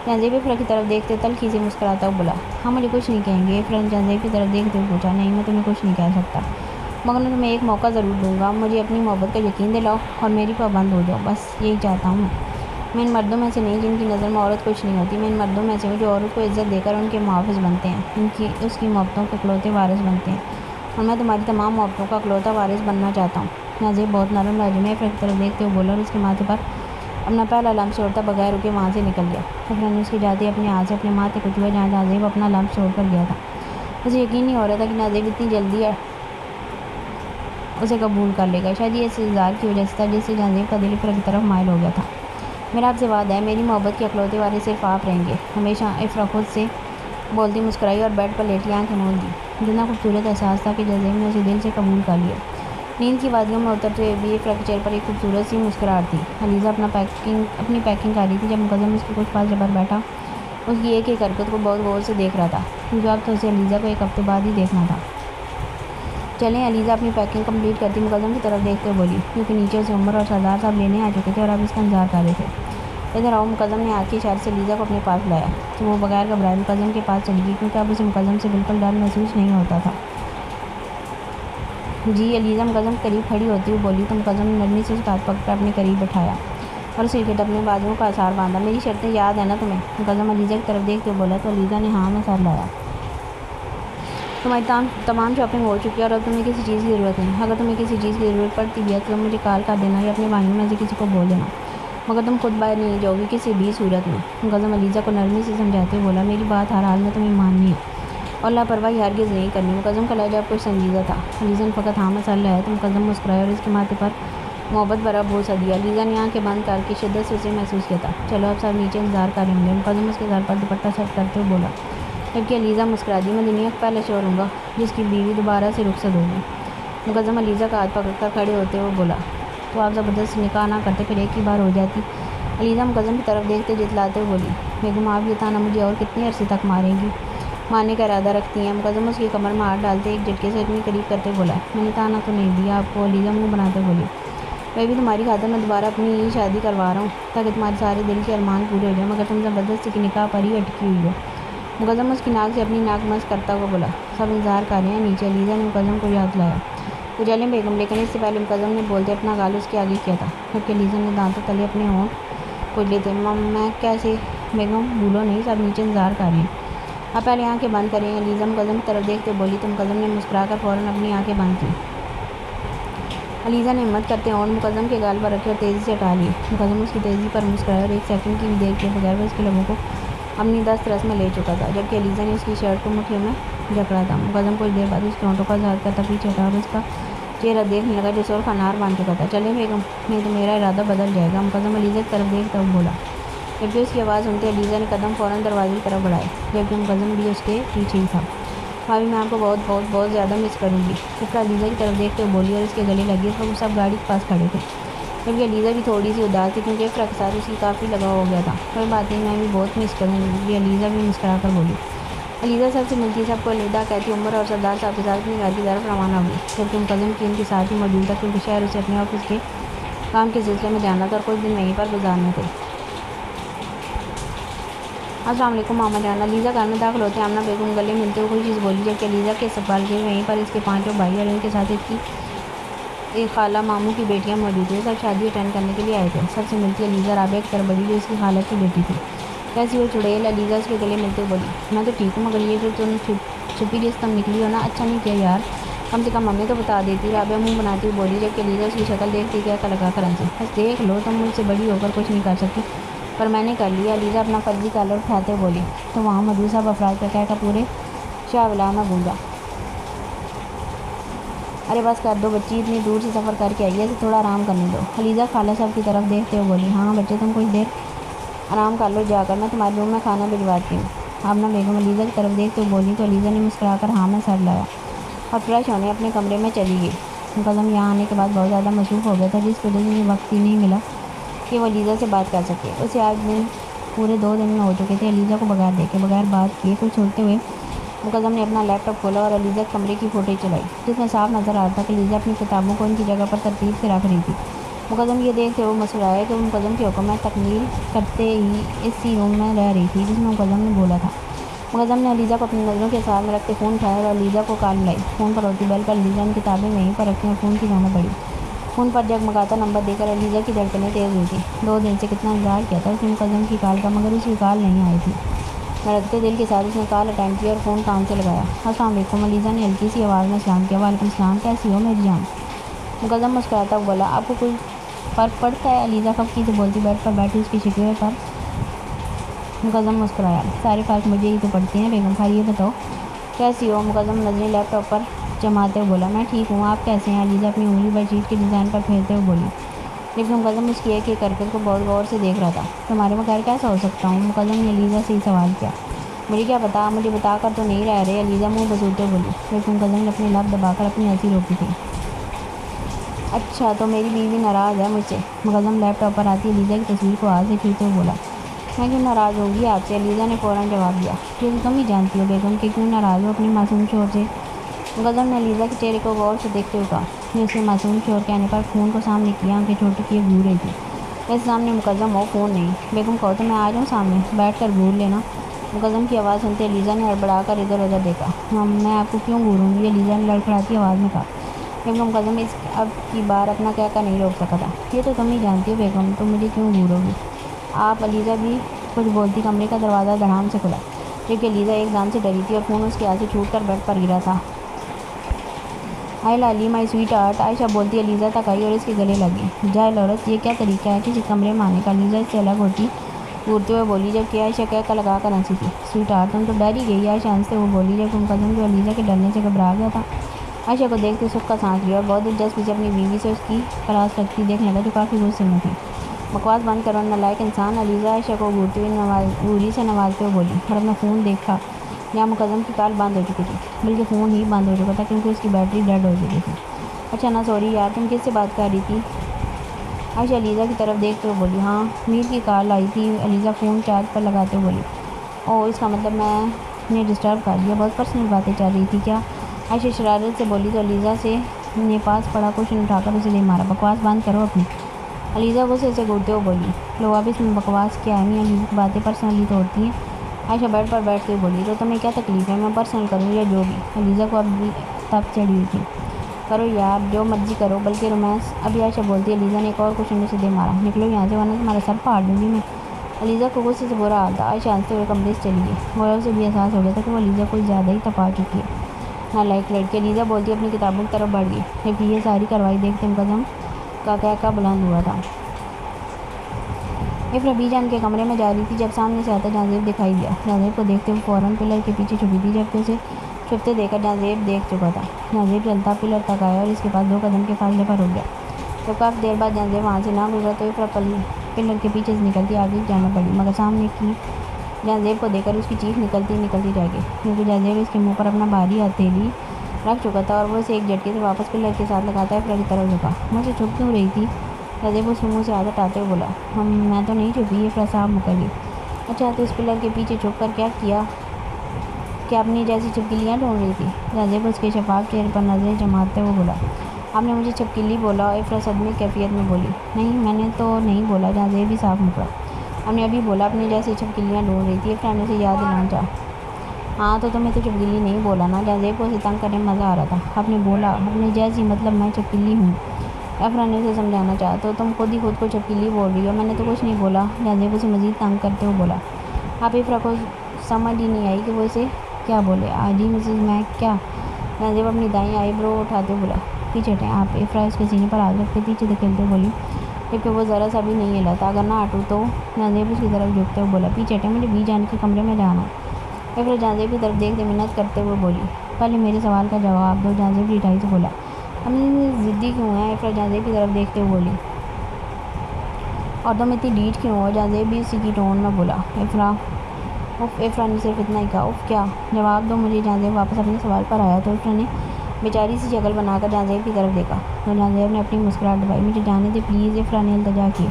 جہانزیب افرا کی طرف دیکھتے تلخی سے مسکراتا ہوا بولا. ہاں مجھے کچھ نہیں کہیں گے؟ افرا نے جہانزیب کی طرف دیکھتے ہوئے پوچھا. نہیں میں تمہیں کچھ نہیں کہہ سکتا مگر میں تمہیں ایک موقع ضرور دوں گا. مجھے اپنی محبت کا یقین دلاؤ اور میری پابند ہو جاؤ. بس یہی چاہتا ہوں. میں ان مردوں میں سے نہیں جن کی نظر میں عورت کچھ نہیں ہوتی. میں ان مردوں میں سے ہوں جو عورت کو عزت دے کر ان کے محافظ بنتے ہیں اس کی محبتوں کے اکلوتے وارث بنتے ہیں اور میں تمہاری تمام محبتوں کا اکلوتا وارث بننا چاہتا ہوں. جہانزیب بہت نرم لہجے میں افرا کی طرف دیکھتے ہوئے بولا اور اس کے ماتھے پر اپنا پہلا لمس چھوڑتا بغیر رکے وہاں سے نکل گیا. افرا نے اس کے جاتے اپنے ہاتھ سے اپنے ماتھے کو چھوا جہاں جہانزیب اپنا لمس چھوڑ کر گیا تھا. اسے یقین نہیں ہو رہا تھا کہ جہانزیب اتنی جلدی اسے قبول کر لے گا. شاید یہ اس اظہار کی وجہ سے تھا جس سے جہانزیب کا دل افرا کی طرف مائل ہو گیا تھا. میرا آپ سے وعدہ ہے میری محبت کے اکلوتے وارث صرف آپ رہیں گے ہمیشہ. افرا خود سے بولتی مسکرائی اور بیڈ پر لیٹی آنکھیں موند لی. جتنا خوبصورت احساس تھا کہ جہانزیب نے اسے دل سے قبول کر لیا. نیند کی وادیوں میں اترتے ہوئے بھی افرا کے چہرے پر ایک خوبصورت سی مسکراہٹ تھی. علیزہ اپنی پیکنگ کر رہی تھی جب مقدم اس کے کچھ فاصلے پر بیٹھا اس کی ایک حرکت کو بہت غور سے دیکھ رہا تھا کیونکہ اب تو اسے علیزہ کو 1 ہفتے بعد ہی دیکھنا تھا. چلیں. علیزہ اپنی پیکنگ کمپلیٹ کرتی مقدم کی طرف دیکھتے ہوئے بولی کیونکہ نیچے اسے عمر اور سردار صاحب لینے آ چکے تھے اور اب اس کا انتظار کر رہے تھے. ادھر آؤ. مقدم نے ہاتھ کے اشارے سے علیزہ کو اپنے پاس بلایا تو وہ بغیر گھبرائے مقدم کے پاس چلی گئی کیونکہ اب اسے مقدم سے بالکل ڈر محسوس نہیں ہوتا تھا. جی. علیزہ مقدم کے قریب کھڑی ہوتی ہوئی بولی تو مقدم نے نرمی سے اس کا ہاتھ پکڑ کر اپنے قریب بٹھایا اور اسے کے اپنے بازوؤں کا آثار باندھا. میری شرطیں یاد ہیں نا تمہیں؟ مقدم علیزہ کی طرف دیکھتے ہوئے بولا تو علیزہ نے ہاں میں سر لایا. تمہاری تمام شاپنگ ہو چکی ہے اور اب تمہیں کسی چیز کی ضرورت نہیں. اگر تمہیں کسی چیز کی ضرورت پڑتی بھی ہے تو تم مجھے کال کر دینا یا اپنے بھائیوں میں سے کسی کو بول دینا مگر تم خود باہر نہیں جاؤ گی کسی بھی صورت میں. مقدم علیزہ کو نرمی سے سمجھاتے ہوئے بولا. میری بات ہر حال میں تمہیں ماننی ہے اور لاپرواہی ہرگز نہیں کرنی. مقدم کا لہجہ اب کچھ سنجیدہ تھا. علیزہ نے فقط ہاں میں سر لایا تو مقدم مسکرائے اور اس کے ماتھے پر محبت بھرا بوسہ دیا. علیزہ نے آنکھیں بند کر کے شدت سے اسے محسوس کیا تھا. چلو اب سب نیچے انتظار کر رہے ہوں گے. مقدم اس کے سر پر دوپٹہ سیٹ کرتے ہوئے بولا جبکہ علیزہ مسکرا دی. میں دنیا کا پہلا شوہر ہوں گا جس کی بیوی دوبارہ سے رخصت ہوگی. مقدم علیزہ کا ہاتھ پکڑ کر کھڑے ہوتے ہوئے بولا تو آپ زبردست نکاح نہ کرتے پھر ایک ہی بار ہو جاتی. علیزہ مقدم کی طرف دیکھتے جتلاتے ہوئے بولی. بیگم آپ یہ تانا مجھے اور کتنے عرصے تک ماریں گی؟ مارنے کا ارادہ رکھتی ہیں؟ مقدم اس کی کمر میں ہاتھ ڈالتے ایک جھٹکے سے اتنی قریب کرتے بولا. میں نے تانا تو نہیں دیا آپ کو. علیزہ منہ بناتے بولی. میں بھی تمہاری خاطر میں دوبارہ اپنی ہی شادی کروا رہا ہوں تاکہ تمہارے سارے دل کے ارمان پورے ہو جائیں مگر تم زبردستی کے نکاح پر ہی اٹکی ہوئی ہو. مقدم اس کی ناک سے اپنی ناک مس کرتا ہوا بولا، سب انتظار کر رہے ہیں نیچے۔ علیزہ نے مقدم کو یاد لایا، وہ چلیں بیگم، لیکن اس سے پہلے مقدم نے بولتے اپنا گال اس کے آگے کیا تھا، جبکہ علیزہ نے دانتوں تلے اپنے ہونٹ کچلے تھے۔ میں کیسے بیگم، بھولو نہیں، سب نیچے انتظار کر رہے ہیں، آپ پہلے آنکھیں بند کریں۔ علیزہ مقدم کی طرف دیکھتے بولی تو مقدم نے مسکرا کر فوراً اپنی آنکھیں بند کی۔ علیزہ نے ہمت کرتے ہونٹ مقدم کے گال پر رکھے اور تیزی سے ہٹا لیے۔ مقدم اس کی تیزی پر مسکرایا اور ایک سیکنڈ کی بھی دیر کے بغیر وہ اس کے لبوں کو اپنی دست رس میں لے چکا تھا، جبکہ علیزہ نے اس کی شرٹ کو مٹھیوں میں جکڑا تھا۔ مقدم کچھ دیر بعد اس کے ہونٹوں کا اظہار کرتا پیچھے ہٹا اور اس کا چہرہ دیکھنے لگا جو سرخ انار بن چکا تھا۔ چلیں بیگم، نہیں تو میرا ارادہ بدل جائے گا، مقدم علیزہ کی طرف دیکھتا ہوا بولا، جبکہ اس کی آواز سنتے علیزہ نے قدم فوراً دروازے کی طرف بڑھائے، جبکہ مقدم بھی اس کے پیچھے ہی تھا۔ بھابھی، میں آپ کو بہت بہت بہت زیادہ مس کروں گی، فکر علیزہ کی طرف دیکھتے ہوئے بولی اور اس کے گلے لگی۔ اس وقت سب گاڑی کے پاس کھڑے تھے، جبکہ علیزہ بھی تھوڑی سی اداس تھی کیونکہ افرا کے ساتھ اس کی کافی لگاؤ ہو گیا تھا۔ کوئی بات نہیں، میں بھی بہت مس کروں گی، علیزہ بھی مسکرا کر بولی۔ علیزہ سب سے ملتی، سب کو الوداع کہتی عمر اور سردار صاحب کے ساتھ اپنے گھر کی طرف روانہ ہوئی، جبکہ مقدم کی ان کے ساتھ ہی موجود تھا کیونکہ شہر اسے اپنے آفس کے کام کے سلسلے میں جانا تھا اور کچھ دن وہیں پر گزارنے تھے۔ السلام علیکم ماما جان، علیزہ گھر میں داخل ہوتے آمنہ بیگم گلے ملتے ہوئے خوشی سے بولی، جبکہ علیزہ کے استقبال کے وہیں پر اس کے پانچوں بھائی اور ان کے ساتھ اس کی ایک خالہ ماموں کی بیٹیاں موجود تھیں۔ سب شادی اٹینڈ کرنے کے لیے آئے تھے۔ سب سے ملتی علیزہ رابعہ کی طرف بڑھی جو اس کی خالہ کی بیٹی تھی۔ کیسی ہو چڑیل، علیزہ اس کے گلے ملتے ہوئے بولی۔ میں تو ٹھیک ہوں، مگر یہ جو تم چھپی رستم نکلی ہو نا، اچھا نہیں کیا یار، کم سے کم ہمیں تو بتا دیتی، رابعہ منہ بناتی ہوئی بولی، جبکہ علیزہ اس کی شکل دیکھتی کہہ لگا کر ہنسی۔ بس دیکھ لو، تم مجھ سے بڑی ہو کر کچھ نہیں کر سکتی، پر میں نے کر لیا۔ علیزہ اپنا فرضی کالر اٹھاتے ہوئے بولی تو وہاں موجود سب افراد کا کہہ پورے شاہ میں گونجا۔ ارے بس کر دو بچی، اتنی دور سے سفر کر کے آئی ہے، اسے تھوڑا آرام کرنے دو۔ علیزہ خالہ صاحب کی طرف دیکھتے ہوئے بولی، ہاں بچے، تم کچھ دیر آرام کر لو جا کر، میں تمہارے روم میں کھانا بھجواتی ہوں۔ آمنہ بیگم علیزہ کی طرف دیکھتے ہوئے بولی تو علیزہ نے مسکرا کر ہاں میں سر لایا اور فریش ہونے اپنے کمرے میں چلی گئی۔ مقدم یہاں آنے کے بعد بہت زیادہ مصروف ہو گیا تھا، جس وجہ سے وقت ہی نہیں ملا کہ وہ علیزہ سے بات کر سکے۔ اسے آج دن پورے 2 دن میں ہو چکے تھے علیزہ کو بغیر دیکھے، بغیر بات کیے کچھ سوچتے ہوئے مقدم نے اپنا لیپ ٹاپ کھولا اور علیزہ کے کمرے کی فوٹوز چلائی، جس میں صاف نظر آ رہا تھا کہ علیزہ اپنی کتابوں کو ان کی جگہ پر ترتیب سے رکھ رہی تھی۔ مقدم یہ دیکھتے ہوئے مسکرایا کہ وہ مقدم کے حکم میں تکمیل کرتے ہی اسی روم میں رہ رہی تھی جس میں مقدم نے بولا تھا۔ مقدم نے علیزہ کو اپنی نظروں کے ساتھ میں رکھتے فون اٹھایا اور علیزہ کو کال ملائی۔ فون پر ہوتی بیل پر علیزہ نے کتابیں وہیں پر رکھیں اور فون کی جانب بڑھی۔ فون پر جگمگاتا نمبر دے کر علیزہ کی دھڑکنیں تیز ہوئی تھیں۔ 2 دن سے کتنا انتظار کیا تھا اس نے مقدم کی کال کا، مگر اس کی کال نہیں آئی تھی۔ دھڑکتے دل کے ساتھ اس نے کال اٹینڈ کی اور فون کان سے لگایا۔ السلام علیکم، علیزہ نے ہلکی سی آواز میں سلام کیا۔ وعلیکم السلام، کیسی ہو میری جان؟ مقدم مسکراتا ہوا بولا، آپ کو کوئی فرق پڑتا ہے؟ علیزہ خفگی سے بولتی بیڈ پر بیٹھی اس کی شکوے پر مقدم مسکرایا، سارے فرق مجھے ہی تو پڑتے ہیں بیگم، خیر یہ بتاؤ کیسی ہو؟ مقدم نظریں لیپ ٹاپ پر جماتے ہوئے بولا، میں ٹھیک ہوں، آپ کیسے ہیں؟ علیزہ اپنی انگلی بیڈ شیٹ کے ڈیزائن پر پھیرتے ہوئے بولی، لیکن مقدم اس کی ایک ایک حرکت کو بہت غور سے دیکھ رہا تھا۔ تمہارے بغیر کیسا ہو سکتا ہوں؟ مقدم نے علیزہ سے ہی سوال کیا۔ مجھے کیا پتا، آپ مجھے بتا کر تو نہیں رہ رہے، علیزہ منہ بسوتے بولی، لیکن مقدم نے اپنے لب دبا کر اپنی ہنسی روکی تھی۔ اچھا تو میری بیوی ناراض ہے مجھ سے؟ مقدم لیپ ٹاپ پر آتی علیزہ کی تصویر کو ہاتھ سے چھوتے ہوئے بولا، میں کیوں ناراض ہوں گی آپ سے؟ علیزہ نے فوراً جواب دیا، یہ تو تم ہی جانتی ہو بیگم کہ کیوں ناراض ہو اپنی معصوم شوہر سے۔ مقدم نے علیزہ کے چہرے کو غور سے دیکھتے ہوئے کہا، یہ اس نے معصوم شوہر کہنے پر فون کو سامنے کیا، آنکھیں چھوٹی کیے گھور رہی تھی، جیسے سامنے مقدم ہو فون نہیں۔ بیگم کہو تو میں آ جاؤں سامنے، بیٹھ کر گھور لینا۔ مقدم کی آواز سنتے علیزہ نے ہڑبڑا کر ادھر ادھر دیکھا۔ میں آپ کو کیوں گھوروں گی؟ علیزہ نے لڑکھڑاتی آواز میں کہا، لیکن مقدم اس اب کی بار اپنا کہہ کر نہیں روک سکا تھا، یہ تو تم ہی جانتی ہو بیگم، تم مجھے کیوں گھورو گی آپ؟ علیزہ بھی کچھ بولتی کمرے کا دروازہ دھڑام سے کھلا، جبکہ علیزہ ایک دم سے ڈری تھی اور فون اس کے ہاتھ سے چھوٹ کر بیڈ پر گرا تھا۔ ہائے لالی مائی سویٹ ہارٹ، عائشہ بولتی علیزہ تک آئی اور اس کے گلے لگی۔ جاہل عورت، یہ کیا طریقہ ہے کسی کمرے میں آنے کا؟ علیزہ اس سے الگ ہوتی گھورتے ہوئے بولی، جبکہ عائشہ کہہ لگا کر ہنسی تھی۔ سویٹ ہارٹ، تم تو ڈر ہی گئی، عائشہ ہنستے ہوئے بولی، جبکہ مقدم جو علیزہ کے ڈرنے سے گھبرا گیا تھا عائشہ کو دیکھتے سکھ کا سانس لیا اور بہت دلچسپی سے اپنی بیوی سے اس کی کلاس رکھتی دیکھنے لگا جو کافی غصے میں تھی۔ بکواس بند کرو نالائق انسان، علیزہ عائشہ کو گھورتے ہوئے گھوری سے نوازتے ہوئے بولی، اور اپنا فون دیکھا یہاں مقدم کی کال بند ہو چکی تھی، بلکہ فون ہی بند ہو چکا تھا کیونکہ اس کی بیٹری ڈیڈ ہو چکی تھی۔ اچھا نا سوری یار، تم کس سے بات کر رہی تھی؟ عائشہ علیزہ کی طرف دیکھتے ہوئے بولی، ہاں میر کی کال آئی تھی۔ علیزہ فون چارج پر لگاتے ہوئے بولی، اوہ اس کا مطلب میں نے ڈسٹرب کر دیا، بہت پرسنل باتیں چل رہی تھی کیا؟ عائشہ شرارت سے بولی تو علیزہ سے نے پاس پڑا کوشچن اٹھا کر اسے دے مارا، بکواس بند کرو اپنی۔ علیزہ غصے سے گھورتے ہوئے بولی، لو اب اس میں بکواس کیا ہے؟ میاں بیوی کی باتیں پرسنلی تو ہوتی ہیں، عائشہ بیڈ پر بیٹھ کے بولی تو تمہیں کیا تکلیف ہے، میں پرسنل کروں یا جو بھی؟ علیزہ کو اب بھی تپ چڑھی ہوئی تھی۔ کرو یار جو مرضی کرو، بلکہ رومانس۔ ابھی عائشہ بولتی علیزہ نے ایک اور کوشچن اسے دے مارا، نکلو یہاں سے ورنہ تمہارا سر پھاڑ دوں گی میں۔ علیزہ کو غصے سے برا حال تھا۔ عائشہ ہنستے ہوئے کمرے سے چلی گئی۔ گویا اسے بھی احساس ہو گیا تھا کہ وہ علیزہ کو زیادہ ہی تپا چکی ہے۔ نالائق لڑکی، علیزہ بولتی اپنی کتابوں کی طرف بڑھ گئی، جبکہ یہ ساری کارروائی دیکھتے مقدم کا کہکہ بلند ہوا تھا۔ افرا بی جان کے کمرے میں جا رہی تھی جب سامنے سے آتا جہاں زیب دکھائی دیا۔ جہاں زیب کو دیکھتے ہوئے فوراً پلر کے پیچھے چھپی تھی، جبکہ اسے چھپتے دیکھا جہاں زیب دیکھ چکا تھا۔ جہاں زیب چلتا پلر تک آیا اور اس کے پاس 2 قدم کے فاصلے پر رک گیا۔ جب کافی دیر بعد جہاں زیب وہاں سے نہ گزرا تو افرا پلر کے پیچھے سے نکلتی آگے جانا پڑی، مگر سامنے کی جہاں زیب کو دیکھ کر اس کی چیخ نکلتی رہ گئی، کیونکہ جہاں زیب اس کے منہ پر اپنا بھاری ہتھیلی رکھ چکا تھا اور وہ اسے ایک جھٹکے سے واپس پلر کے ساتھ لگاتا افرا کی طرف جھکا۔ مجھ سے چھپ کیوں رہی تھی؟ جہاں زیب اس کے منہ سے ہاتھ ہٹاتے ہوئے بولا۔ میں تو نہیں چھپی، افرا صاحب مکر گئی۔ اچھا تو اس پلر کے پیچھے چھپ کر کیا کیا؟ کیا اپنی جیسی چھپکلیاں ڈھونڈ رہی تھی؟ جہاں زیب اس کے شفاف چہرے پر نظریں جماتے ہوئے بولا۔ آپ نے مجھے چھپکلی بولا؟ افرا صدمے کی کیفیت میں بولی۔ نہیں میں نے تو نہیں بولا، جہاں زیب بھی صاف مکرا۔ ہم نے ابھی بولا اپنی جیسی چھپکلیاں ڈھونڈ رہی تھی، افرا نے اسے یاد دلانا چاہا۔ ہاں تو تمہیں تو چھپکلی نہیں بولا نا؟ جہاں زیب کو اسے تنگ کرنے میں مزہ آ رہا تھا۔ آپ نے بولا اپنے جیسی، مطلب میں چھپکلی ہوں، افرا نے اسے سمجھانا چاہا۔ تو تم خود ہی خود کو چھپکلی بول رہی ہو، میں نے تو کچھ نہیں بولا، جہاں زیب اسے مزید تنگ کرتے ہوئے بولا۔ آپ افرا کو سمجھ ہی نہیں آئی کہ وہ اسے کیا بولے۔ جی مسز میں کیا؟ جہاں زیب اپنی دائیں آئی برو اٹھاتے ہوئے بولا۔ پیچھے ہٹیں آپ، افرا اس کے سینے پر ہاتھ رکھ کے پیچھے دھکیلتے بولی، جبکہ وہ ذرا سا بھی نہیں ہلا تھا۔ اگر نہ ہٹوں تو؟ جہاں زیب اس کی طرف جھکتے ہوئے بولا۔ پیچھے ہٹیں، مجھے بی جان کے کمرے میں جانا ہے۔ افرا جہاں زیب کی طرف دیکھتے منت کرتے ہوئے بولی، پہلے میرے سوال کا جواب دو۔ جہاں زیب ڈٹائی سے بولا۔ ہم ضدی کیوں ہیں؟ افرا جہاں زیب کی طرف دیکھتے ہوئے بولی۔ اور تم اتنی ڈھیٹ کیوں ہو؟ جہاں زیب بھی اسی کی ٹون میں بولا۔ افرا نے صرف اتنا ہی کہا، اف کیا؟ جواب دو مجھے۔ جہاں زیب واپس اپنے سوال پر آیا تو افرا نے بیچاری سی شکل بنا کر جہاں زیب کی طرف دیکھا تو جہاں زیب نے اپنی مسکراہٹ دبائی۔ مجھے جانے دے پلیز، افرا نے التجا کی۔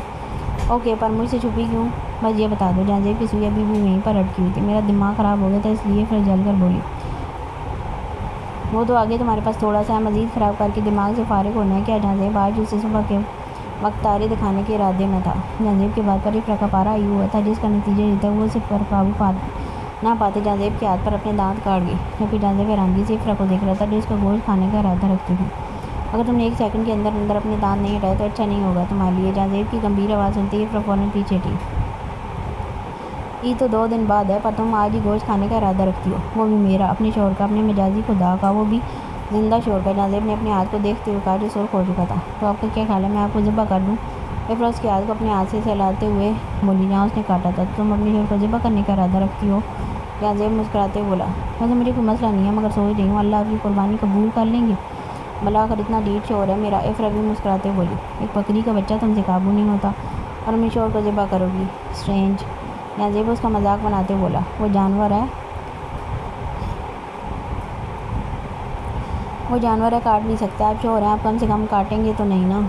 اوکے پر مجھ سے چھپی کیوں؟ بس یہ بتا دو۔ جہاں زیب کی سوئی ابھی بھی وہیں پر اٹکی ہوئی تھی۔ میرا دماغ خراب ہو گیا تھا اس لیے، افرا جل کر بولی۔ وہ تو آگے تمہارے پاس تھوڑا سا ہے، مزید خراب کر کے دماغ سے فارغ ہونا ہے کیا؟ جہاں زیب آج اسے صبح کے وقت تارے دکھانے کے ارادے میں تھا۔ جہاں زیب کے بات پر افرا کا پارا ہی ہوا تھا، جس کا نتیجہ یہ تھا وہ اسے پر قابو نہ پاتے جہاں زیب کے ہاتھ پر اپنے دانت کاٹ گئی، جبکہ جہاں زیب حیرانگی سے افرا کو دیکھ رہا تھا جو اس کا گوشت کھانے کا ارادہ رکھتی تھی۔ اگر تم نے 1 سیکنڈ کے اندر اپنے دانت نہیں ہٹائے تو اچھا نہیں ہوگا تمہارے لیے۔ جہاں زیب کی گمبھیر آواز سنتے ہی افرا فوراً پیچھے ہٹی۔ عید تو 2 دن بعد ہے، پر تم آج ہی گوشت کھانے کا ارادہ رکھتی ہو، وہ بھی میرا، اپنے شوہر کا، اپنے مجازی خدا کا، وہ بھی زندہ شوہر کا۔ جہاں زیب نے اپنے ہاتھ کو دیکھتے ہوئے کہا جو سرخ ہو چکا تھا۔ تو آپ کا کیا خیال ہے میں آپ کو ذبح کر دوں؟ افرا اس کے ہاتھ کو اپنے ہاتھ سے سہلاتے ہوئے بولی جہاں اس نے کاٹا تھا۔ تو تم اپنے شوہر کو ذبح کرنے کا ارادہ رکھتی ہو؟ جہاں زیب مسکراتے ہوئے بولا۔ ویسے مجھے کوئی مسئلہ نہیں ہے، مگر سوچ رہی ہوں اللہ آپ کی قربانی قبول کر لیں گے؟ بلاخر اتنا ڈھیٹ شوہر ہے میرا، افرا بھی مسکراتے ہوئے بولی۔ ایک بکری کا بچہ تم سے قابو نہیں ہوتا اور اپنے شوہر کو ذبح کرو گی؟ اسٹرینج۔ جہاں زیب اس کا مذاق بناتے ہوئے بولا۔ وہ جانور ہے، کاٹ نہیں سکتا۔ آپ شوہر ہیں، آپ کم سے کم کاٹیں گے تو نہیں نا؟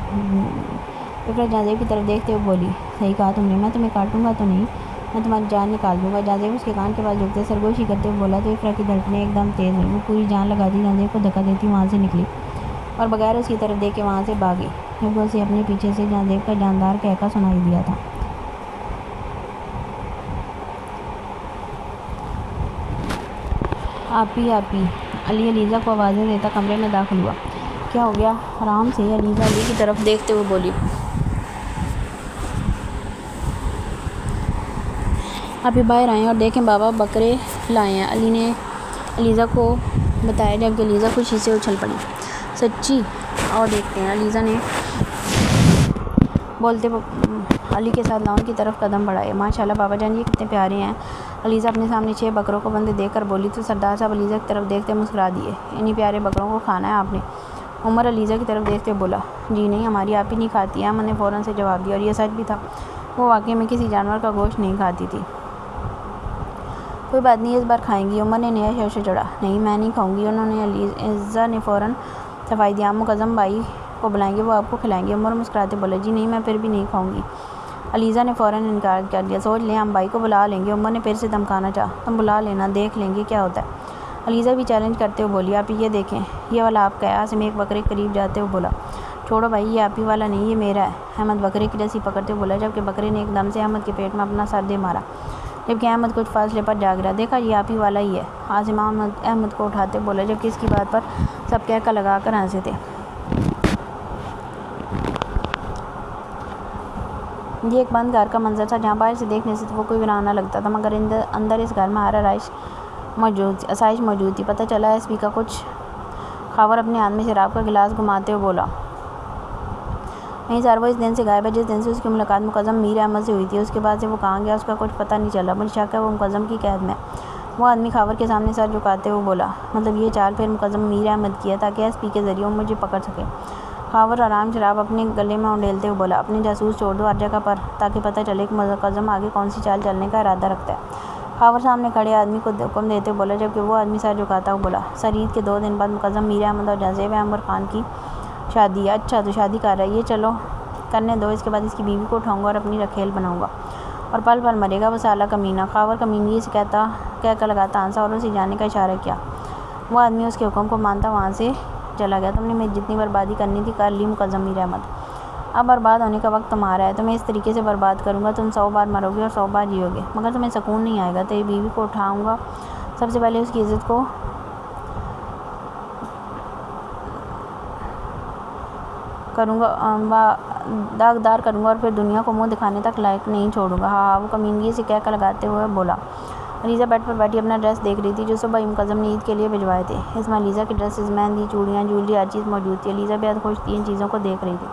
افرا جہاں زیب کی طرف دیکھتے ہوئے بولی۔ صحیح کہا تم نے، میں تمہیں کاٹوں گا تو نہیں، میں تمہاری جان نکال دوں گا۔ جہاں زیب اس کے کان کے پاس جھکتے سرگوشی کرتے ہوئے بولا تو افرا کی دھڑکنیں ایک دم تیز ہوئیں۔ وہ پوری جان لگاتی جہاں زیب کو دھکا دیتی وہاں سے نکلی اور بغیر اس کی طرف دیکھے وہاں سے بھاگی، جبکہ اسے اپنے پیچھے سے جہاں زیب کا جاندار کہکہ سنائی دیا تھا۔ آپی علی علیزہ کو آوازیں دیتا کمرے میں داخل ہوا۔ کیا ہو گیا؟ آرام سے، علیزہ علی کی طرف دیکھتے ہوئے بولی۔ آپی باہر آئیں اور دیکھیں بابا بکرے لائے ہیں، علی نے علیزہ کو بتایا، جبکہ علیزہ خوشی سے اچھل پڑی۔ سچی؟ اور دیکھتے ہیں، علیزہ نے بولتے علی کے ساتھ لاؤن کی طرف قدم بڑھائے۔ ماشاءاللہ بابا جان یہ کتنے پیارے ہیں۔ علیزہ اپنے سامنے 6 بکروں کو بندھے دیکھ کر بولی تو سردار صاحب علیزہ کی طرف دیکھتے مسکرا دیے۔ انہی پیارے بکروں کو کھانا ہے آپ نے؟ عمر علیزہ کی طرف دیکھتے بولا۔ جی نہیں، ہماری آپی نہیں کھاتی ہے، احمد نے فوراً سے جواب دیا، اور یہ سچ بھی تھا، وہ واقعی میں کسی جانور کا گوشت نہیں کھاتی تھی۔ کوئی بات نہیں، اس بار کھائیں گی، عمر نے نیا شوشہ چڑھا۔ نہیں میں نہیں کھاؤں گی، انہوں نے علیزہ نے فوراً صفائی دی۔ آپ مقدم بھائی کو بلائیں گے، وہ آپ کو کھلائیں گے۔ عمر مسکراتے بولا، جی نہیں میں پھر بھی نہیں کھاؤں گی۔ علیزہ نے فوراً انکار کر دیا۔ سوچ لیں ہم بھائی کو بلا لیں گے، عمر نے پھر سے دھمکانا چاہا۔ تم بلا لینا، دیکھ لیں گے کیا ہوتا ہے۔ علیزہ بھی چیلنج کرتے ہوئے بولی۔ آپ یہ دیکھیں، یہ والا آپ کا ہے۔ عاصم ایک بکرے کے قریب جاتے ہوئے بولا۔ چھوڑو بھائی، یہ آپی والا نہیں، یہ میرا ہے۔ احمد بکرے کی رسی پکڑتے ہوئے بولا، جبکہ بکرے نے ایک دم سے احمد کے پیٹ میں اپنا سر دے مارا۔ جبکہ احمد کچھ فاصلے پر جاگ رہا۔ دیکھا یہ آپ ہی والا ہی ہے۔ عاصم احمد کو اٹھاتے بولا، جبکہ اس کی بات پر سب کہہ لگا کر ہنسے تھے۔ یہ ایک بند گھر کا منظر تھا جہاں باہر سے دیکھنے سے وہ کوئی ویرانہ لگتا تھا، مگر اندر اس گھر میں ہر آسائش موجود تھی۔ پتہ چلا ایس پی کا کچھ خاور اپنے ہاتھ میں شراب کا گلاس گھماتے ہوئے بولا، نہیں سر، وہ اس دن سے غائب ہے جس دن سے اس کی ملاقات مقدم میر احمد سے ہوئی تھی۔ اس کے بعد سے وہ کہاں گیا اس کا کچھ پتہ نہیں چلا۔ مجھے شک ہے وہ مقدم کی قید میں۔ وہ آدمی خاور کے سامنے سر جھکاتے ہوئے بولا، مطلب یہ چال پھر مقدم میر احمد کی ہے تاکہ ایس پی کے ذریعے وہ مجھے پکڑ سکے۔ خاور آرام شراب اپنے گلے میں انڈیلتے ہوئے بولا، اپنے جاسوس چھوڑ دو ہر جگہ پر تاکہ پتہ چلے کہ مقدم آگے کون سی چال چلنے کا ارادہ رکھتا ہے۔ خاور سامنے کھڑے آدمی کو حکم دیتے ہوئے بولا، جبکہ وہ آدمی سر جھکاتا ہوا بولا، سر عید کے 2 دن بعد مقدم میر احمد اور جہاں عنبر خان کی شادی ہے۔ اچھا تو شادی کر رہا ہے، یہ چلو کرنے دو، اس کے بعد اس کی بیوی کو اٹھاؤں گا اور اپنی رکھیل بناؤں گا اور پل پل مرے گا وہ سالہ کمینہ۔ خاور کمینگی سے کہہ کر لگاتا ہنسا اور اسے جانے کا اشارہ کیا۔ وہ آدمی اس کے حکم کو مانتا وہاں سے چلا گیا۔ تم نے میری جتنی بربادی کرنی تھی کر لی مقدم میر احمد، اب برباد ہونے کا وقت تمہارا ہے۔ تمہیں اس طریقے سے برباد کروں گا تم 100 بار مرو گے اور 100 بار جیو گے، مگر تمہیں سکون نہیں آئے گا۔ تیری بیوی کو اٹھاؤں گا، سب سے پہلے اس کی عزت کو کروں گا، داغدار کروں گا اور پھر دنیا کو منہ دکھانے تک لائق نہیں چھوڑوں گا۔ ہاں، وہ کمینگی سے کہہ کر لگاتے ہوئے بولا۔ علیزہ بیڈ پر بیٹھی اپنا ڈریس دیکھ رہی تھی جو صبح ہی مقدم نے عید کے لیے بھجوائے تھے۔ اس میں علیزہ کے ڈریسز، مہندی، چوڑیاں، جویلری، ہر چیز موجود تھی۔ علیزہ بے حد خوش تھی، ان چیزوں کو دیکھ رہی تھی،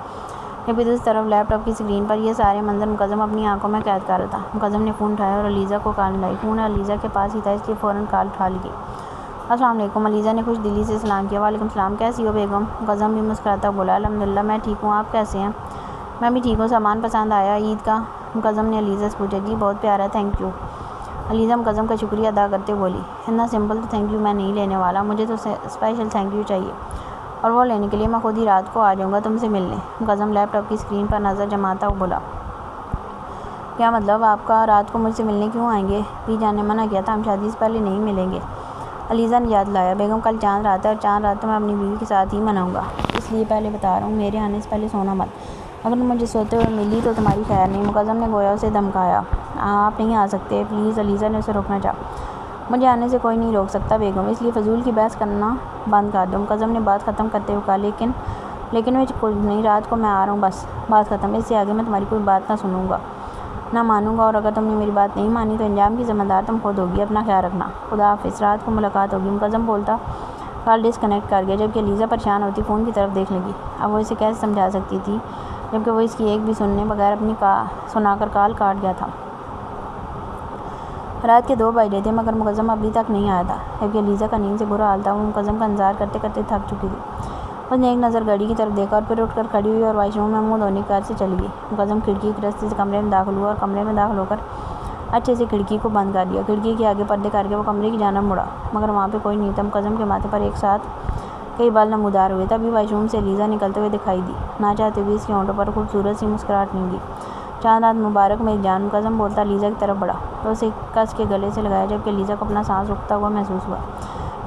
جبکہ دوسری طرف لیپ ٹاپ کی اسکرین پر یہ سارے منظر مقدم اپنی آنکھوں میں قید کر رہا تھا۔ مقدم نے فون اٹھایا اور علیزہ کو کال ملائی۔ فون علیزہ کے پاس ہی تھا، اس لیے فوراً کال اٹھا لی۔ السلام علیکم۔ علیزہ نے خوش دلی سے سلام کیا۔ وعلیکم السلام، کیسی ہو بیگم؟ مقدم بھی مسکراتا بولا، الحمدللہ میں ٹھیک ہوں، آپ کیسے ہیں؟ میں بھی ٹھیک ہوں۔ سامان پسند آیا عید کا؟ مقدم نے علیزہ سے پوچھا۔ جی بہت پیارا، تھینک یو۔ علیزہ مقدم کا شکریہ ادا کرتے ہوئے بولی، اتنا سمپل تو تھینک یو میں نہیں لینے والا، مجھے تو اسپیشل تھینک یو چاہیے، اور وہ لینے کے لیے میں خود ہی رات کو آ جاؤں گا تم سے ملنے۔ مقدم لیپ ٹاپ کی اسکرین پر نظر جماتا ہوا بولا، کیا مطلب؟ آپ کا رات کو مجھ سے ملنے کیوں آئیں گے؟ بی جان نے منع کیا تھا، ہم شادی سے پہلے نہیں ملیں گے۔ علیزہ نے یاد لایا، بیگم کل چاند رات ہے اور چاند رات تو میں اپنی بیوی کے ساتھ ہی مناؤں گا، اس لیے پہلے بتا رہا ہوں میرے آنے سے پہلے سونا مت، اگر تم مجھے سوتے ہوئے ملی تو تمہاری خیر نہیں۔ مقدم نے گویا اسے دھمکایا، آپ نہیں آ سکتے پلیز۔ علیزہ نے اسے روکنا چاہا، مجھے آنے سے کوئی نہیں روک سکتا بیگم، اس لیے فضول کی بحث کرنا بند کر دو۔ مقدم نے بات ختم کرتے ہوئے کہا، لیکن میں کچھ نہیں، رات کو میں آ رہا ہوں، بس بات ختم، اس سے آگے میں تمہاری کوئی بات نہ سنوں گا، نہ مانوں گا، اور اگر تم نے میری بات نہیں مانی تو انجام کی ذمہ دار تم خود ہوگی۔ اپنا خیال رکھنا، خدا حافظ، رات کو ملاقات ہوگی۔ مقدم بولتا کال ڈسکنیکٹ کر گیا، جبکہ علیزہ پریشان ہوتی فون کی طرف دیکھ لگی۔ اب وہ اسے کیسے سمجھا سکتی تھی جبکہ وہ اس کی ایک بھی سنے بغیر اپنی سنا کر کال کاٹ گیا تھا۔ رات کے 2 بج رہے تھے مگر مقدم ابھی تک نہیں آیا تھا، جبکہ علیزہ کا نیند سے برا حال تھا۔ وہ مقدم کا انتظار کرتے کرتے تھک چکی تھی۔ اس نے ایک نظر گھڑی کی طرف دیکھا اور پھر اٹھ کر کھڑی ہوئی اور واش روم میں منہ دھونے کے سے چلی گئی۔ مقدم کھڑکی کے راستے سے کمرے میں داخل ہوا اور کمرے میں داخل ہو کر اچھے سے کھڑکی کو بند کر دیا۔ کھڑکی کے آگے پردے کر کے وہ کمرے کی جانب مڑا، مگر وہاں پہ کوئی نہیں تھا۔ مقدم کے ماتھے پر ایک ساتھ کئی بال نمودار ہوئے تھے۔ ابھی واش روم سے علیزہ نکلتے ہوئے دکھائی دی، نہ چاہتے ہوئے اس کے ہونٹوں پر خوبصورت سی مسکراہٹ نہیں گئی۔ چاند رات مبارک میری جان۔ مقدم بولتا علیزہ کی طرف بڑھا تو اسے کس کے گلے سے لگایا، جبکہ علیزہ کو اپنا سانس رکتا ہوا محسوس ہوا۔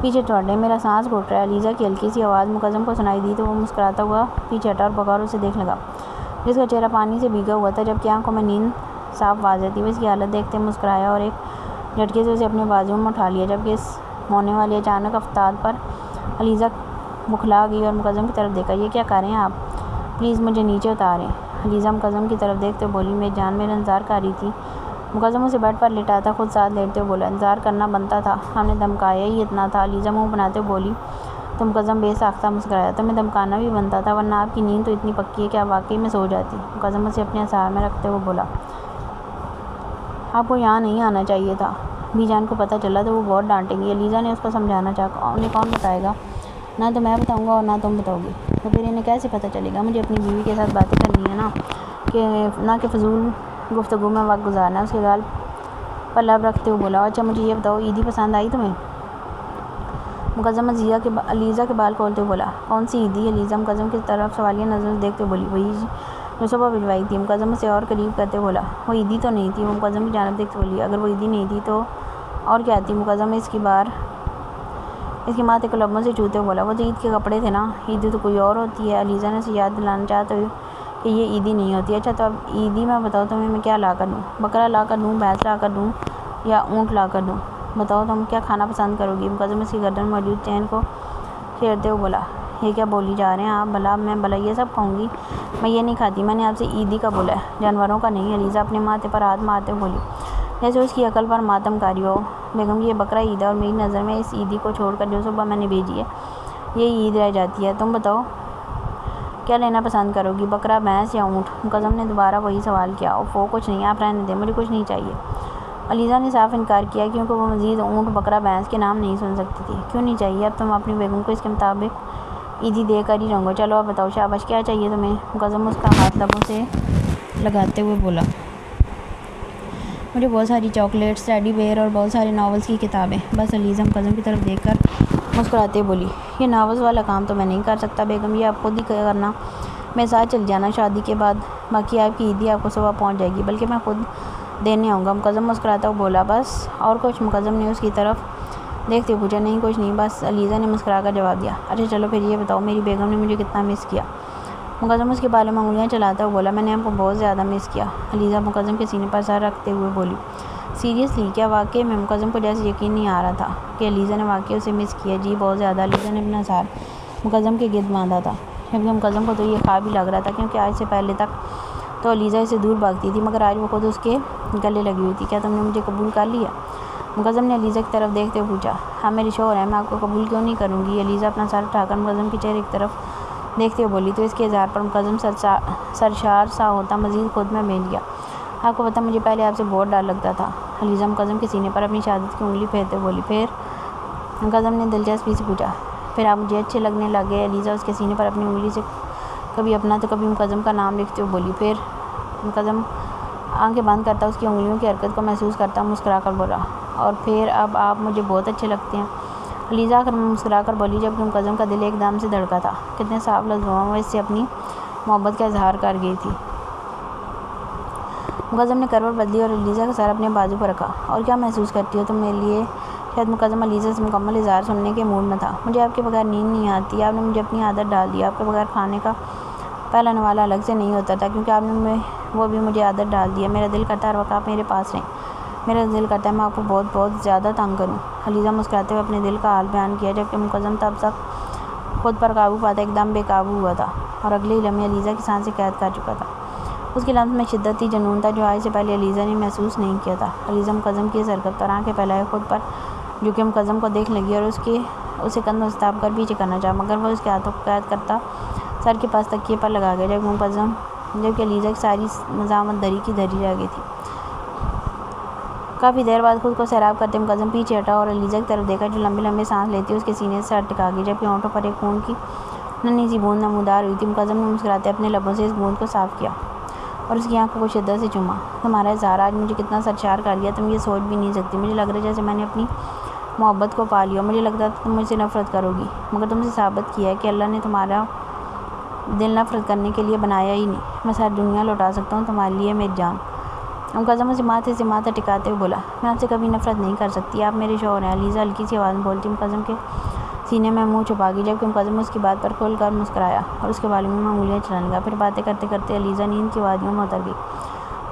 پیچھے چھوڑ دیں، میرا سانس گھٹ رہا ہے۔ علیزہ کی ہلکی سی آواز مقدم کو سنائی دی تو وہ مسکراتا ہوا پیچھے ہٹا اور بغور اسے دیکھ لگا، جس کا چہرہ پانی سے بھیگا ہوا تھا جبکہ آنکھوں میں نیند صاف واضح تھی۔ وہ اس کی حالت دیکھتے مسکرایا اور ایک جھٹکے سے اسے اپنے بازوؤں میں اٹھا لیا، جبکہ اس ہونے والی اچانک افتاد پر علیزہ بکھلا گئی اور مقدم کی طرف دیکھا، یہ کیا کر رہے ہیں آپ؟ پلیز مجھے نیچے اتاریں۔ علیزہ مقدم کی طرف دیکھتے بولی، میری جان میرا انتظار کر رہی تھی۔ مقدم اسے بیڈ پر لٹاتا خود ساتھ لیٹتے ہوئے بولا، انتظار کرنا بنتا تھا، ہم نے دھمکایا ہی اتنا تھا۔ علیزہ منہ بناتے ہوئے بولی تو مقدم بے ساختہ مسکرایا، تمہیں دھمکانا بھی بنتا تھا ورنہ آپ کی نیند تو اتنی پکی ہے کہ آپ واقعی میں سو جاتی۔ مقدم اسے اپنے اثار میں رکھتے ہوئے بولا، آپ کو یہاں نہیں آنا چاہیے تھا، بی جان کو پتہ چلا تو وہ بہت ڈانٹیں گی۔ علیزہ نے اس کو سمجھانا چاہا، انہیں کون بتائے گا؟ نہ تو میں بتاؤں گا اور نہ تم بتاؤ گی، تو پھر انہیں کیسے پتہ چلے گا؟ مجھے اپنی بیوی کے ساتھ باتیں کرنی ہے نہ کہ فضول گفتگو میں وقت گزارنا ہے۔ اس کے گال پر لب رکھتے ہوئے بولا، اچھا مجھے یہ بتاؤ، عیدی پسند آئی تمہیں؟ مقدم علیزہ کے بال کھولتے ہوئے بولا، کون سی عیدی؟ علیزہ مقدم کی طرف سوالیہ نظروں سے دیکھتے ہوئے بولی، وہی جو صبح بھجوائی تھی۔ مقدم اسے اور قریب کرتے بولا، وہ عیدی تو نہیں تھی۔ وہ مقدم کی جانب دیکھتے بولی، اگر وہ عیدی نہیں تھی تو اور کیا تھی؟ مقدم اس کے ماتھے کو لبوں سے چھوتے ہوئے بولا، وہ تو عید کے کپڑے تھے نا، عیدی تو کوئی اور ہوتی ہے۔ علیزہ نے اسے یاد دلانا چاہتے ہوئے کہ یہ عیدی نہیں ہوتی۔ اچھا تو اب عیدی میں بتاؤ تمہیں میں کیا لا کر دوں؟ بکرا لا کر دوں، بھینس لا کر دوں یا اونٹ لا کر دوں؟ بتاؤ تم کیا کھانا پسند کرو گی؟ مقدم اس کی گردن میں موجود چین کو چھیڑتے ہوئے بولا، یہ کیا بولی جا رہے ہیں آپ؟ میں یہ سب کہوں گی؟ میں یہ نہیں کھاتی، میں نے آپ سے عیدی کا بولا ہے، جانوروں کا نہیں۔ علیزہ اپنے ماتھے پر ہاتھ مارتے ہوئے بولی، جیسے اس کی عقل پر ماتم کاری ہو۔ بیگم یہ بکرا عید ہے اور میری نظر میں اس عیدی کو چھوڑ کر جو صبح میں نے بھیجی ہے یہ عید رہ جاتی ہے۔ تم بتاؤ کیا لینا پسند کرو گی، بکرا، بھینس یا اونٹ؟ مقدم نے دوبارہ وہی سوال کیا۔ اوف، کچھ نہیں، آپ رہنے دیں، مجھے کچھ نہیں چاہیے۔ علیزہ نے صاف انکار کیا کیونکہ وہ مزید اونٹ، بکرا، بھینس کے نام نہیں سن سکتی تھی۔ کیوں نہیں چاہیے؟ اب تم اپنی بیگم کو اس کے مطابق عیدی دے کر ہی رہو۔ چلو اب بتاؤ، شاباش، کیا چاہیے تمہیں؟ مقدم اس کا ہاتھ لبوں سے لگاتے ہوئے بولا، مجھے بہت ساری چاکلیٹس، ٹیڈی بیئر اور بہت سارے ناولس کی کتابیں۔ بس؟ علیزہ مقدم کی طرف دیکھ کر مسکراتے بولی، یہ ناولس والا کام تو میں نہیں کر سکتا بیگم، یہ آپ خود ہی کرنا، میرے ساتھ چل جانا شادی کے بعد، باقی آپ کی عیدی آپ کو صبح پہنچ جائے گی، بلکہ میں خود دینے آؤں گا۔ مقدم مسکراتا ہوا بولا، بس اور کچھ؟ مقدم نے اس کی طرف دیکھتے ہوئے پوچھا۔ نہیں، کچھ نہیں بس، علیزہ نے مسکرا کر جواب دیا۔ اچھا چلو پھر یہ بتاؤ، میری بیگم نے مجھے کتنا مس کیا؟ مقدم اس کے بالوں میں انگلیاں چلاتا ہوا بولا، میں نے آپ کو بہت زیادہ مس کیا۔ علیزہ مقدم کے سینے پر سر رکھتے ہوئے بولی، سیریسلی؟ کیا واقعی میں؟ مقدم کو جیسے یقین نہیں آ رہا تھا کہ علیزہ نے واقعی اسے مس کیا۔ جی بہت زیادہ۔ علیزہ نے اپنا سار مقدم کے گرد باندھا تھا، جبکہ مقدم کو تو یہ خواب ہی لگ رہا تھا، کیونکہ آج سے پہلے تک تو علیزہ اسے دور بھاگتی تھی، مگر آج وہ خود اس کے گلے لگی ہوئی تھی۔ کیا تم نے مجھے قبول کر لیا؟ مقدم نے علیزہ کی طرف دیکھتے ہوئے پوچھا۔ آپ میرے شوہر ہیں، میں آپ کو قبول کیوں نہیں کروں گی؟ علیزہ اپنا سر اٹھا کر مقدم کے چہرے کی طرف دیکھتے ہوئے بولی۔ تو اس کے اظہار پر مقدم سرشار سا ہوتا مزید خود میں بیٹھ گیا۔ آپ کو پتہ مجھے پہلے آپ سے بہت ڈر لگتا تھا۔ علیزہ مقدم کے سینے پر اپنی شہادت کی انگلی پھیرتے ہوئے بولی۔ پھر؟ مقدم نے دلچسپی سے پوچھا۔ پھر آپ مجھے اچھے لگنے لگے۔ علیزہ اس کے سینے پر اپنی انگلی سے کبھی اپنا تو کبھی مقدم کا نام لکھتے ہوئے بولی۔ پھر؟ مقدم آنکھیں بند کرتا اس کی انگلیوں کی حرکت کو محسوس کرتا مسکرا کر بولا، اور پھر اب آپ مجھے بہت اچھے لگتے ہیں۔ علیزہ آخر میں مسکرا کر بولی، جبکہ مقدم کا دل ایک دم سے دھڑکا تھا۔ کتنے صاف لفظوں میں وہ اس سے اپنی محبت کا اظہار کر گئی تھی۔ مقدم نے کروٹ بدلی اور علیزہ کا سر اپنے بازو پر رکھا۔ اور کیا محسوس کرتی ہو تم میرے لیے؟ شاید مقدم علیزہ سے مکمل اظہار سننے کے موڈ میں تھا۔ مجھے آپ کے بغیر نیند نہیں آتی، آپ نے مجھے اپنی عادت ڈال دی۔ آپ کے بغیر کھانے کا پہلا نوالہ الگ سے نہیں ہوتا تھا، کیونکہ آپ نے وہ بھی مجھے عادت ڈال دی ہے۔ میرا دل کرتا ہے ہر وقت آپ میرے پاس رہیں، میرا دل کرتا ہے میں آپ کو بہت بہت زیادہ تنگ کروں۔ علیزہ مسکراتے ہوئے اپنے دل کا حال بیان کیا، جبکہ مقدم تب تک خود پر قابو پاتا ایک دم بے قابو ہوا تھا، اور اگلے ہی لمحے علیزہ کی سانسیں قید کر چکا تھا۔ اس کے لمس میں شدت تھی، جنون تھا، جو آج سے پہلے علیزہ نے محسوس نہیں کیا تھا۔ علیزہ مقدم کی اس حرکت پر آنکھیں پھیلائے خود پر جھکے مقدم کو دیکھنے لگی اور اسے کندھوں سے دبا کر پیچھے کرنا چاہا، مگر وہ اس کے ہاتھوں کو قید کرتا سر کے پاس تکیے پر لگا گیا، جبکہ علیزہ کی ساری نظامت دری کی دری رہ گئی تھی۔ کافی دیر بعد خود کو سیراب کرتے مقدم پیچھے ہٹا اور علیزہ کی طرف دیکھا، جو لمبے لمبے سانس لیتی اس کے سینے سے سر ٹکا گئی، جبکہ ہونٹوں پر ایک خون کی ننھی سی بوند نمودار ہوئی تھی۔ مقدم نے مسکراتے اپنے لبوں سے اس بوند کو صاف کیا اور اس کی آنکھوں کو شدت سے چوما۔ تمہارا اظہار آج مجھے کتنا سرشار کر گیا، تم یہ سوچ بھی نہیں سکتی۔ مجھے لگ رہا ہے جیسے میں نے اپنی محبت کو پا لیا۔ مجھے لگتا تھا تم مجھ سے نفرت کرو گی، مگر تم سے ثابت کیا ہے کہ اللہ نے تمہارا دل نفرت کرنے کے لیے بنایا ہی نہیں۔ میں ساری دنیا لوٹا سکتا ہوں تمہارے لیے میری جان۔ مقدم اسے ماتھے سے ماتھا ٹکاتے ہوئے بولا، میں آپ سے کبھی نفرت نہیں کر سکتی، آپ میرے شوہر ہیں۔ علیزہ ہلکی سی آواز میں بولتی مقدم کے سینے میں منہ چھپا گئی، جبکہ مقدم اس کی بات پر کھل کر مسکرایا اور اس کے بالوں میں انگلیاں چلانے لگا۔ پھر باتیں کرتے کرتے علیزہ نیند کی وادیوں میں اتر گئی۔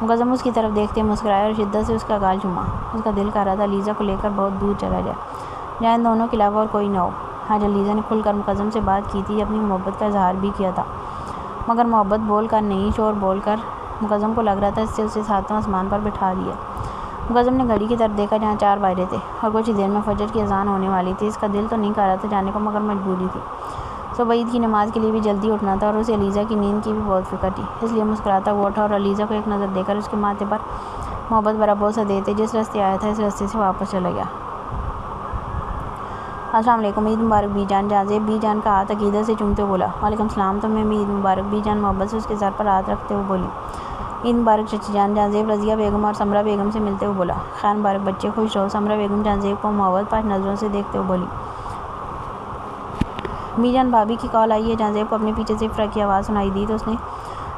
مقدم اس کی طرف دیکھتے مسکرایا اور شدت سے اس کا گال چوما۔ اس کا دل کہہ رہا تھا علیزہ کو لے کر بہت دور چلا جائے، جہاں ان دونوں کے علاوہ اور کوئی نہ ہو۔ آج علیزہ نے کھل کر مقدم سے بات کی تھی، اپنی محبت کا اظہار بھی کیا تھا، مگر محبت بول کر نہیں، شور بول کر۔ مقدم کو لگ رہا تھا اس سے اسے ساتواں آسمان پر بٹھا دیا۔ مقدم نے گھڑی کی طرف دیکھا جہاں 4 بجے تھے اور کچھ ہی دیر میں فجر کی اذان ہونے والی تھی۔ اس کا دل تو نہیں کہہ رہا تھا جانے کو، مگر مجبوری تھی۔ صبح عید کی نماز کے لیے بھی جلدی اٹھنا تھا اور اسے علیزہ کی نیند کی بھی بہت فکر تھی، اس لیے مسکراتا ہوا اٹھا اور علیزہ کو ایک نظر دے کر اس کے ماتھے پر محبت بھرا بوسہ دیتے جس راستے آیا تھا اس راستے سے واپس چلا گیا۔ السلام علیکم، عید مبارک بی جان۔ جہاں زیب بی جان کا ہاتھ عقیدت سے چومتے ہوئے بولا، وعلیکم السلام، تمہیں بھی عید مبارک۔ بی جان محبت سے اس کے سر پر ہاتھ رکھتے ہوئے بولی، عید مبارک چچی جان۔ جہاں زیب رضیہ بیگم اور سمرہ بیگم سے ملتے ہوئے بولا، خیر مبارک بچے، خوش رہو۔ سمرہ بیگم جہاں زیب کو محبت پاش نظروں سے دیکھتے ہوئے بولی، بی جان بھابھی کی کال آئی ہے۔ جہاں زیب کو اپنے پیچھے سے افرا کی آواز سنائی دی تو اس نے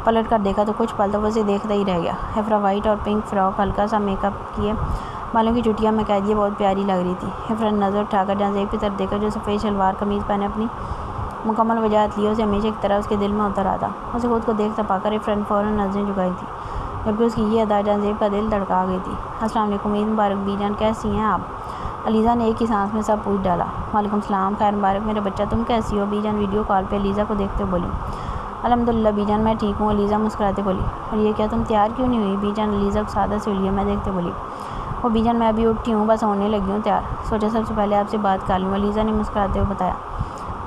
پلٹ کر دیکھا تو کچھ پل تک وہ اسے دیکھتا ہی رہ گیا۔ افرا وائٹ اور پنک فراک، ہلکا سا میک اپ کیے بالوں کی چٹیاں میں قید، یہ بہت پیاری لگ رہی تھی۔ افرا نے نظر اٹھا کر جہاں زیب کی طرف دیکھا، جو سفید شلوار قمیض پہنے اپنی مکمل وجاہت لیے اسے ہمیشہ کی طرح اس کے دل میں اتر آتا۔ اسے خود کو دیکھتا پا کر افرا نے فوراً نظریں جھکائی تھی۔ جبکہ اس کی یہ ادا جان زیب کا دل دھڑکا گئی تھی۔ السلام علیکم، عید مبارک بی جان، کیسی ہیں آپ؟ علیزہ نے ایک ہی سانس میں سب پوچھ ڈالا۔ وعلیکم السلام، خیر مبارک میرے بچہ، تم کیسی ہو؟ بی جان ویڈیو کال پہ علیزہ کو دیکھتے ہوئے بولی۔ الحمدللہ بی جان، میں ٹھیک ہوں، علیزہ مسکراتے بولی۔ اور یہ کیا تم تیار کیوں نہیں ہوئی؟ بی جان علیزہ کو سادہ سے الیاں میں دیکھتے بولی۔ وہ بی جان میں ابھی اٹھی ہوں، بس ہونے لگی ہوں تیار، سوچا سب سے پہلے آپ سے بات کر لوں، علیزہ نے مسکراتے ہوئے بتایا۔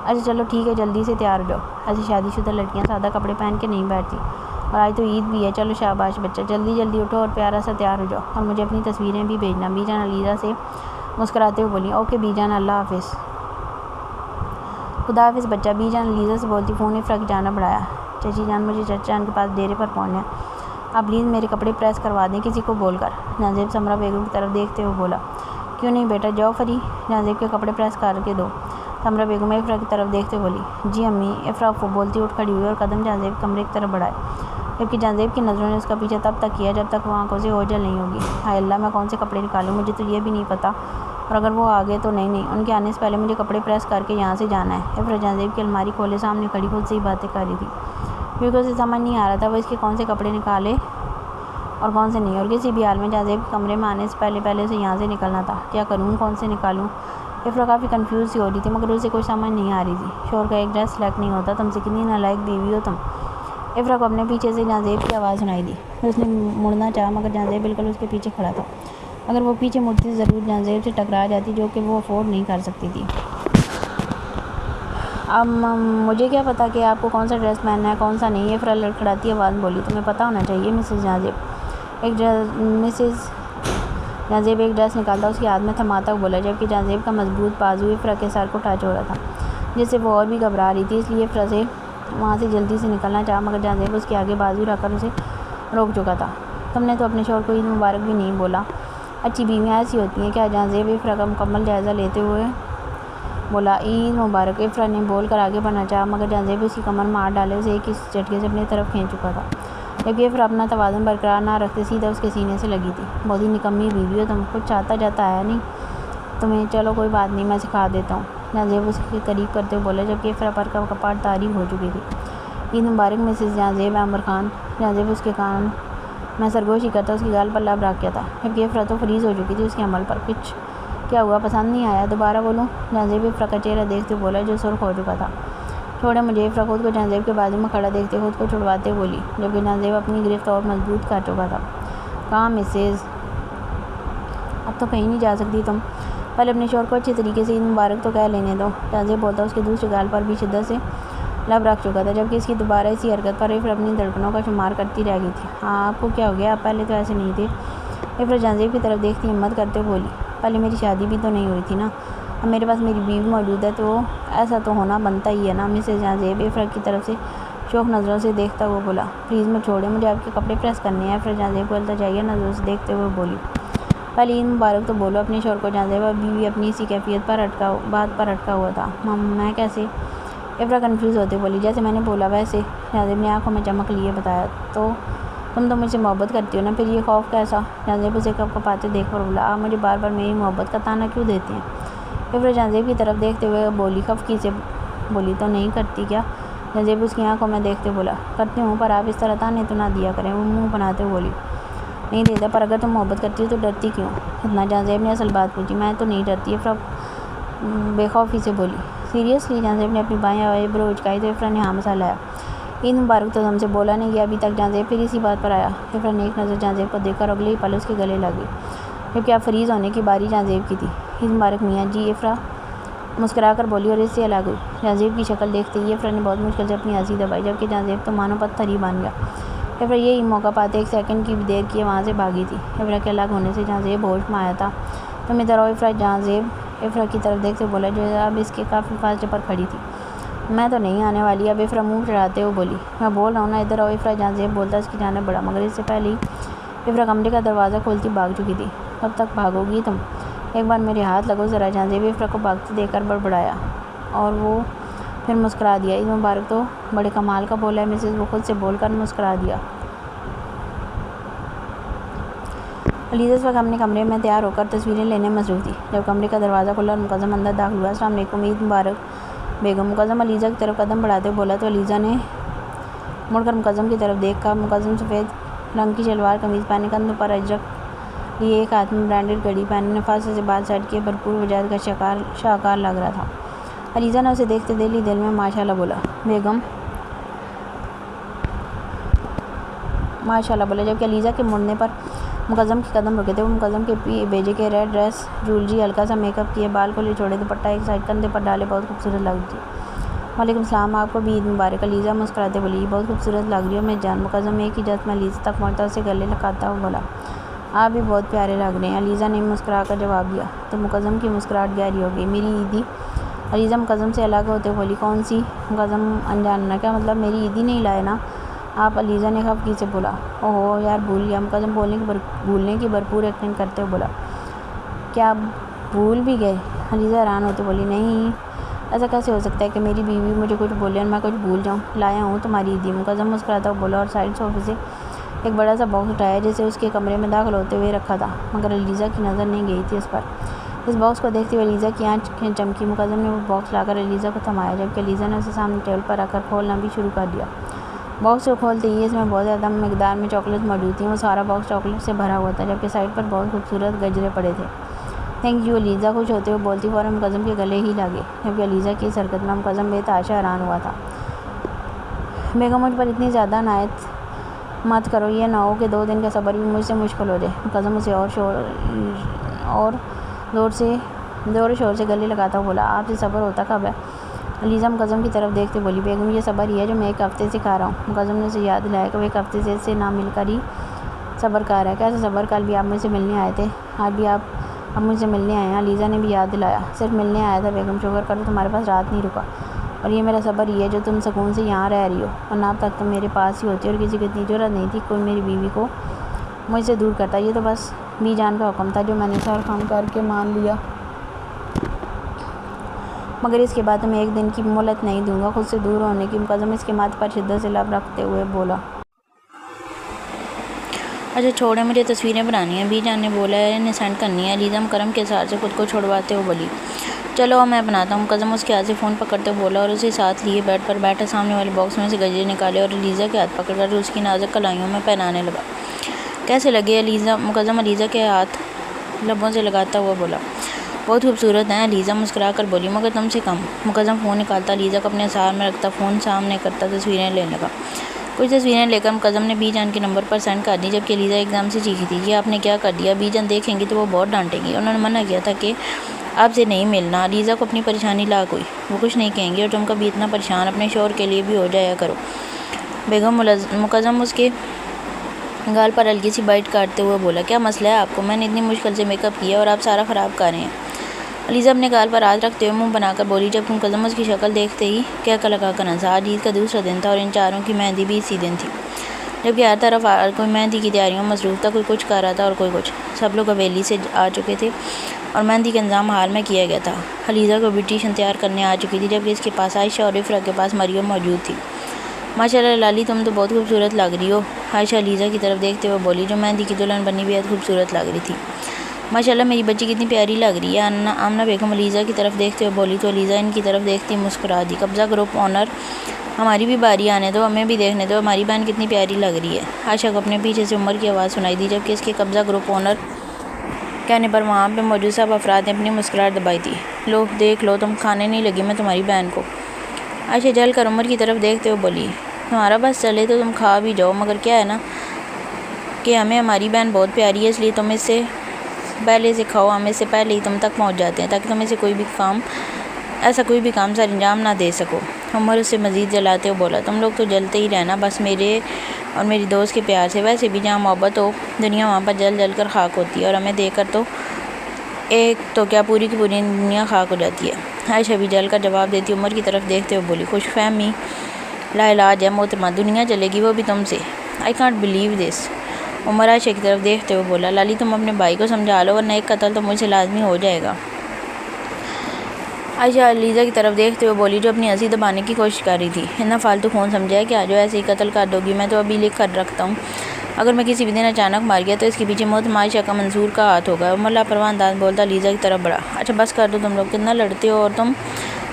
اچھا چلو ٹھیک ہے، جلدی سے تیار ہو جاؤ، ایسی شادی شدہ لڑکیاں سادہ کپڑے پہن کے نہیں بیٹھتی، اور آج تو عید بھی ہے، چلو شاباش بچہ، جلدی جلدی اٹھو اور پیارا سا تیار ہو جاؤ، اور مجھے اپنی تصویریں بھی بھیجنا، بی جان علیزہ سے مسکراتے ہوئے بولی۔ اوکے بی جان، اللہ حافظ۔ خدا حافظ بچہ، بی جان علیزہ سے بولتی فون افرا کی جانب بڑھایا۔ چچی جان مجھے چچا جان کے پاس ڈیرے پر پہنچنا ہے، آپ پلیز میرے کپڑے پریس کروا دیں کسی کو بول کر، جان زیب سمرہ بیگم کی طرف دیکھتے ہوئے بولا۔ کیوں نہیں بیٹا، جاؤ فری، جان زیب کے کپڑے پریس کر کے دو، سمرہ بیگم افرا کی طرف دیکھتے ہوئے بولی۔ جی امی، افرا بولتی اٹھ کھڑی ہوئی اور قدم جان زیب کمرے کی طرف بڑھائے، جبکہ جان زیب کی نظروں نے اس کا پیچھا تب تک کیا جب تک وہ آنکھوں سے اوجھل نہیں ہوگی۔ ہائے اللہ، میں کون سے کپڑے نکالوں، مجھے تو یہ بھی نہیں پتہ، اور اگر وہ آ گئے تو نہیں، ان کے آنے سے پہلے مجھے کپڑے پریس کر کے یہاں سے جانا ہے۔ افرا جان زیب کی الماری کھولے سامنے کھڑی خود سے ہی باتیں کر رہی تھی، کیونکہ اسے سمجھ نہیں آ رہا تھا وہ اس کے کون سے کپڑے نکالے اور کون سے نہیں، اور کسی بھی حال میں جان زیب کے کمرے میں آنے سے پہلے اسے یہاں سے نکلنا تھا۔ کیا کروں، کون سے نکالوں؟ افرا کافی کنفیوز سی ہو رہی تھی، مگر اسے کچھ سمجھ نہیں آ رہی تھی۔ شوہر کا ایک ڈریس سلیکٹ نہیں ہوتا، تم سے کتنی نالائق بیوی ہو تم۔ افرا کو اپنے پیچھے سے جان زیب کی آواز سنائی دی۔ اس نے مڑنا چاہا مگر جان زیب بالکل اس کے پیچھے کھڑا تھا، اگر وہ پیچھے مڑتی تو ضرور جان زیب سے ٹکرا جاتی، جو کہ وہ افورڈ نہیں کر سکتی تھی۔ اب مجھے کیا پتا کہ آپ کو کون سا ڈریس پہننا ہے کون سا نہیں، افرا لڑکھڑاتی آواز بولی۔ تمہیں پتہ ہونا چاہیے مسز جان زیب ایک ڈریس نکالتا اس کے ہاتھ میں تھماتا ہوا بولا، جبکہ جان زیب کا مضبوط بازو افرا کے سر کو ٹچ ہو رہا تھا، جس سے وہ اور بھی گھبرا رہی تھی، اس لیے افرا سے وہاں سے جلدی سے نکلنا چاہا مگر جان زیب اس کے آگے بازو رکھ کر اسے روک چکا تھا۔ تم نے تو اپنے شوہر کو عید مبارک بھی نہیں بولا، اچھی بیویاں ایسی ہوتی ہیں کیا؟ جان زیب افرا کا مکمل جائزہ لیتے ہوئے بولا۔ عید مبارک، افرا نے بول کر آگے بڑھنا چاہا مگر جان زیب اس کی کمر مار ڈالے اسے ایک ہی جھٹکے سے اپنی طرف کھینچ چکا تھا، جبکہ افرا اپنا توازن برقرار نہ رکھتے سیدھا اس کے سینے سے لگی تھی۔ بہت ہی نکمی بیوی ہو تم، کچھ آتا جاتا ہے نہیں تمہیں، چلو کوئی بات نہیں، میں سکھا دیتا ہوں، جان زیب اس کی تعریف کرتے ہوئے بولا، جبکہ افرا پر کا کپاڑ تاریخ ہو چکی تھی۔ عید مبارک مسز جان زیب، عامر خان، جان زیب اس کے کان میں سرگوشی کرتا اس کی گال پر لب رکھ گیا تھا، جبکہ افرا تو فریز ہو چکی تھی اس کے عمل پر۔ کچھ کیا ہوا، پسند نہیں آیا؟ دوبارہ بولوں؟ جان زیب افرا کا چہرہ دیکھتے ہوئے بولا جو سرخ ہو چکا تھا۔ چھوڑے مجھے، افرا خود کو جان زیب کے بازو میں کھڑا دیکھتے خود کو چھڑواتے بولی، جبکہ جان زیب اپنی گرفت اور مضبوط کر چکا تھا۔ کہاں مسز، اب تو کہیں نہیں جا سکتی تم، پہلے اپنے شوہر کو اچھے طریقے سے عید مبارک تو کہہ لینے دو، جان زیب بولتا اس کے دوسرے گال پر بھی شدت سے لب رکھ چکا تھا، جبکہ اس کی دوبارہ اسی حرکت پر افرا اپنی دھڑکنوں کا شمار کرتی رہ گئی تھی۔ ہاں آپ کو کیا ہو گیا، آپ پہلے تو ایسے نہیں تھے، افرا جان زیب کی طرف دیکھتی ہمت کرتے بولی۔ پہلے میری شادی بھی تو نہیں ہوئی تھی نا، اب میرے پاس میری بیوی موجود ہے تو ایسا تو ہونا بنتا ہی ہے نا، مسز جان زیب افرا کی طرف سے شوق نظروں سے دیکھتا ہوا بولا۔ پلیز مت چھوڑیں، مجھے آپ کے کپڑے پریس کرنے ہیں، افرا جان زیب کو التجائیہ نظروں سے دیکھتے ہوئے بولی۔ پہلے عید مبارک تو بولو اپنے شوہر کو، جان زیب ابھی بھی اپنی اسی کیفیت پر بات پر اٹکا ہوا تھا۔ میں کیسے، افرا کنفیوز ہوتے بولی۔ جیسے میں نے بولا ویسے، جان زیب نے آنکھوں میں چمک لیے بتایا۔ تو تم تو مجھ سے محبت کرتی ہو نا، پھر یہ خوف کیسا؟ جان زیب اسے کپ کپاتے دیکھ کر بولا۔ آپ مجھے بار بار میری محبت کا طعنہ کیوں دیتے ہیں؟ افرا جان زیب کی طرف دیکھتے ہوئے بولی، خفگی سے بولی۔ تو نہیں کرتی کیا؟ جان زیب اس کی آنکھوں میں دیکھتے بولا۔ کرتی ہوں، پر آپ اس طرح طعنے تو نہ دیا کریں، وہ منہ بناتے ہوئے بولی۔ نہیں دیتا، پر اگر تم محبت کرتی ہو تو ڈرتی کیوں اتنا؟ جان زیب نے اصل بات پوچھی۔ میں تو نہیں ڈرتی، افرا بے خوفی سے بولی۔ سیریسلی؟ جان زیب نے اپنی بائیں آئیبرو اچکائی تو افرا نے ہاں مسا لایا۔ عید مبارک تو تم سے بولا نہیں گیا ابھی تک، جان زیب پھر اسی بات پر آیا۔ افرا نے ایک نظر جان زیب کو دیکھ کر اگلے ہی پل اس کے گلے لگ گئی، جبکہ اب فریز ہونے کی باری جان زیب کی تھی۔ عید مبارک میاں جی، افرا مسکرا کر بولی اور اس سے الگ ہوئی۔ جان زیب کی شکل دیکھتے ہی افرا نے بہت مشکل سے اپنی ہنسی دبائی، جبکہ جان زیب تو مانو پتھر ہی بن گیا۔ افرا یہی موقع پاتے ایک سیکنڈ کی بھی دیر کیے وہاں سے بھاگی تھی۔ افرا کے الگ ہونے سے جان زیب ہوش میں آیا تھا۔ تم ادھر آؤ افرا، جان زیب افرا کی طرف دیکھتے بولا جو اب اس کے کافی فاصلے پر کھڑی تھی۔ میں تو نہیں آنے والی، اب افرا منہ چڑھاتے ہوئے بولی۔ میں بول رہا ہوں نا، ادھر آؤ افرا، جان زیب بولتا اس کی جانب بڑھا، مگر اس سے پہلے ہی افرا کمرے کا دروازہ کھولتی بھاگ چکی تھی۔ کب تک بھاگو گی تم؟ ایک بار میرے ہاتھ لگو ذرا، جان زیب افرا کو بھاگتے دیکھ کر بڑبڑایا، اور وہ پھر مسکرا دیا۔ عید مبارک تو بڑے کمال کا بولا ہے مسز، وہ خود سے بول کر مسکرا دیا۔ علیزہ اس وقت اپنے کمرے میں تیار ہو کر تصویریں لینے میں مصروف تھی، جب کمرے کا دروازہ کھلا اور مقدم اندر داخل ہوا۔ السلام علیکم عید مبارک بیگم، مقدم علیزہ کی طرف قدم بڑھاتے بولا تو علیزہ نے مڑ کر مقدم کی طرف دیکھا۔ مقدم سفید رنگ کی شلوار قمیض پہنے، کندھوں پر اجرک لیے، ایک ہاتھ میں برانڈڈ گھڑی پہنے، نفاذے سے بال سیٹ کیے، بھرپور وجاہت کا شاہکار لگ رہا تھا۔ علیزہ نے اسے دیکھتے دل ہی دل میں ماشاءاللہ بولا۔ ماشاءاللہ بولا، جبکہ علیزہ کے مڑنے پر مقدم کے قدم رکے تھے۔ وہ مقدم کے بھیجے کے ریڈ ڈریس، جولری، ہلکا سا میک اپ کیے، بال کھلے چھوڑے، دوپٹہ ایک سائڈ کندھے پر ڈالے بہت خوبصورت لگ رہی تھی۔ وعلیکم السلام، آپ کو بھی عید مبارک۔ علیزہ مسکراتے بولی، بہت خوبصورت لگ رہی ہو میری جان۔ مقدم ایک ہی جھٹک میں علیزہ تک پہنچتا اسے گلے لگاتا ہوا بولا، آپ بھی بہت پیارے لگ رہے ہیں۔ علیزہ نے مسکرا کر جواب دیا تو مقدم کی مسکراہٹ گہری ہو گئی۔ میری عیدی؟ علیزہ مقدم سے الگ ہوتے بولی، کون سی؟ مقدم انجاننا، کیا مطلب میری عیدی نہیں لائے نا آپ؟ علیزہ نے خفگی سے بولا، اوہو یار بھول گیا۔ مقدم بھولنے کی بھرپور ایکٹنگ کرتے ہوئے بولا، کیا آپ بھول بھی گئے؟ علیزہ حیران ہوتے بولی، نہیں ایسا کیسے ہو سکتا ہے کہ میری بیوی مجھے کچھ بولے اور میں کچھ بھول جاؤں؟ لایا ہوں تمہاری عیدی۔ مقدم مسکراتا ہوا بولا اور سائڈ صوفے سے ایک بڑا سا باکس اٹھایا جسے اس کے کمرے میں داخل ہوتے ہوئے رکھا تھا، مگر علیزہ کی نظر نہیں گئی تھی اس پر۔ اس باکس کو دیکھتے ہوئے علیزہ کی آنکھیں چمکی۔ مقدم نے وہ باکس لا کر علیزہ کو تھمایا، جبکہ علیزہ نے اسے سامنے ٹیبل پر رکھ کر کھولنا بھی شروع کر دیا۔ باکس کو کھولتے ہی اس میں بہت زیادہ مقدار میں چاکلیٹ موجود تھیں۔ وہ سارا باکس چاکلیٹ سے بھرا ہوا تھا، جبکہ سائڈ پر بہت خوبصورت گجرے پڑے تھے۔ تھینک یو، علیزہ خوش ہوتے ہوئے بولتی فوراً مقدم کے گلے ہی لگے، جبکہ علیزہ کی اس حرکت میں مقدم بے تحاشا حیران ہوا تھا۔ بیگم مجھ پر اتنی زیادہ عنایت مت کرو، یہ نہ ہو کہ 2 دن کا صبر بھی مجھ سے مشکل ہو جائے۔ مقدم اسے اور زور و شور سے گلے لگاتا ہوا بولا، آپ سے صبر ہوتا کب ہے؟ علیزہ مقدم کی طرف دیکھتے بولی، بیگم یہ صبر ہی ہے جو میں 1 ہفتے سے کھا رہا ہوں۔ مقدم نے اسے یاد دلایا کہ وہ 1 ہفتے سے اس سے نہ مل کر ہی صبر کھا رہا ہے۔ کیسے صبر؟ کل بھی آپ مجھ سے ملنے آئے تھے، آج بھی آپ اب مجھ سے ملنے آئے ہیں۔ علیزہ نے بھی یاد دلایا، صرف ملنے آیا تھا بیگم، شکر کرو تمہارے پاس رات نہیں رکا، اور یہ میرا صبر ہی ہے جو تم سکون سے یہاں رہ رہی ہو، ورنہ اب تک تم میرے پاس ہی ہوتی اور کسی کو اتنی جرأت نہیں تھی کوئی میری بیوی کو مجھ سے دور کرتا۔ یہ تو بس بی جان کا حکم تھا جو میں نے سر خم کر کے مان لیا، مگر اس کے بعد تمہیں 1 دن کی مہلت نہیں دوں گا خود سے دور ہونے کی۔ مقدم اس کے ماتھے پر شدت سے لب رکھتے ہوئے بولا، اچھا چھوڑیں، مجھے تصویریں بنانی ہیں، بی جان نے بولا ہے انہیں سینڈ کرنی ہے۔ علیزہ مکرم کے ساتھ سے خود کو چھڑواتے ہوئے بولی، چلو اب میں بناتا ہوں۔ مقدم اس کے ہاتھ سے فون پکڑتے ہوئے بولا اور اسے ساتھ لیے بیڈ پر بیٹھا سامنے والے باکس میں سے گجرے نکالے اور علیزہ کے ہاتھ پکڑ کر اس کی نازک کلائیوں میں پہنانے لگا۔ کیسے لگے علیزہ؟ مقدم علیزہ کے ہاتھ لبوں سے لگاتا ہوا بولا، بہت خوبصورت ہیں۔ علیزہ مسکرا کر بولی، مگر تم سے کم۔ مقدم فون نکالتا، علیزہ کو اپنے سار میں رکھتا، فون سامنے کرتا، تصویریں لینے لگا۔ کچھ تصویریں لے کر مقدم نے بی جان کے نمبر پر سینڈ کر دی، جبکہ علیزہ ایک دم سے چیخی تھی، یہ آپ نے کیا کر دیا؟ بی جان دیکھیں گی تو وہ بہت ڈانٹیں گی، انہوں نے منع کیا تھا کہ آپ سے نہیں ملنا۔ علیزہ کو اپنی پریشانی لاحق ہوئی، وہ کچھ نہیں کہیں گی اور تم کبھی اتنا پریشان اپنے شوہر کے لیے بھی ہو جایا کرو بیگم۔ مقدم اس کے گال پر ہلکی سی بائٹ کاٹتے ہوئے بولا، کیا مسئلہ ہے آپ کو؟ میں نے اتنی مشکل سے میک اپ کیا اور آپ سارا خراب کر رہے ہیں۔ علیزہ اپنے گال پر ہاتھ رکھتے ہوئے منہ بنا کر بولی، جبکہ مقدم اس کی شکل دیکھتے ہی کہکا لگا کر ہنسا۔ آج عید کا دوسرا دن تھا اور ان چاروں کی مہندی بھی اسی دن تھی، جبکہ ہر طرف کوئی مہندی کی تیاریوں میں مصروف تھا، کوئی کچھ کر رہا تھا اور کوئی کچھ۔ سب لوگ حویلی سے آ چکے تھے اور مہندی کا انتظام حال میں کیا گیا تھا۔ علیزہ کو بیوٹیشین تیار کرنے آ چکی تھی، جبکہ اس کے پاس عائشہ اور افرا کے پاس مریم موجود تھی۔ ماشاءاللہ لالی، تم تو بہت خوبصورت لگ رہی ہو، عائشہ علیزہ کی طرف دیکھتے ہوئے بولی، جو مہندی کی دلہن بنی بےحد خوبصورت لگ رہی تھی۔ ماشاءاللہ میری بچی کتنی پیاری لگ رہی ہے، آمنہ بیگم علیزہ کی طرف دیکھتے ہوئے بولی تو علیزہ ان کی طرف دیکھتی مسکرا دی۔ قبضہ گروپ اونر، ہماری بھی باری آنے دو، ہمیں بھی دیکھنے دو، ہماری بہن کتنی پیاری لگ رہی ہے۔ عائشہ کو اپنے پیچھے سے عمر کی آواز سنائی دی، جبکہ اس کے قبضہ گروپ اونر کہنے پر وہاں پہ موجود سب افراد نے اپنی مسکراہٹ دبائی تھی۔ لو دیکھ لو، تم کھانے نہیں لگی میں تمہاری بہن کو۔ عائشہ جل کر عمر کی طرف دیکھتے ہوئے بولی، تمہارا بس چلے تو تم کھا بھی جاؤ، مگر کیا ہے نا کہ ہمیں ہماری بہن بہت پیاری ہے، اس لیے تم اس سے پہلے سے کھاؤ، ہم اس سے پہلے ہی تم تک پہنچ جاتے ہیں تاکہ تم اسے کوئی بھی کام سر انجام نہ دے سکو۔ عمر اس سے مزید جلاتے ہوئے بولا، تم لوگ تو جلتے ہی رہنا بس میرے اور میری دوست کے پیار سے، ویسے بھی جہاں محبت ہو دنیا وہاں پر جل جل کر خاک ہوتی ہے، اور ہمیں دیکھ کر تو ایک تو کیا پوری کی پوری دنیا خاک ہو جاتی ہے۔ عائشہ بھی جل کر جواب دیتی عمر کی طرف دیکھتے ہوئے بولی، خوش فہمی لا علاج ہے محترمہ، دنیا چلے گی وہ بھی تم سے، آئی کانٹ بلیو دس۔ عمر عائشہ کی طرف دیکھتے ہوئے بولا، لالی تم اپنے بھائی کو سمجھا لو ورنہ ایک قتل تو مجھ سے لازمی ہو جائے گا۔ عائشہ علیزہ کی طرف دیکھتے ہوئے بولی، جو اپنی ہنسی دبانے کی کوشش کر رہی تھی، اتنا فالتو خون سمجھا ہے کہ آج ایسے ہی قتل کر دو گی؟ میں تو ابھی لکھ کر رکھتا ہوں، اگر میں کسی بھی دن اچانک مار گیا تو اس کے پیچھے محترمہ عائشہ کا منصور کا ہاتھ ہوگا۔ عمر لاپرواہ انداز بولتا علیزہ کی طرف بڑھا، اچھا بس کر دو تم لوگ، کتنا لڑتے ہو، اور تم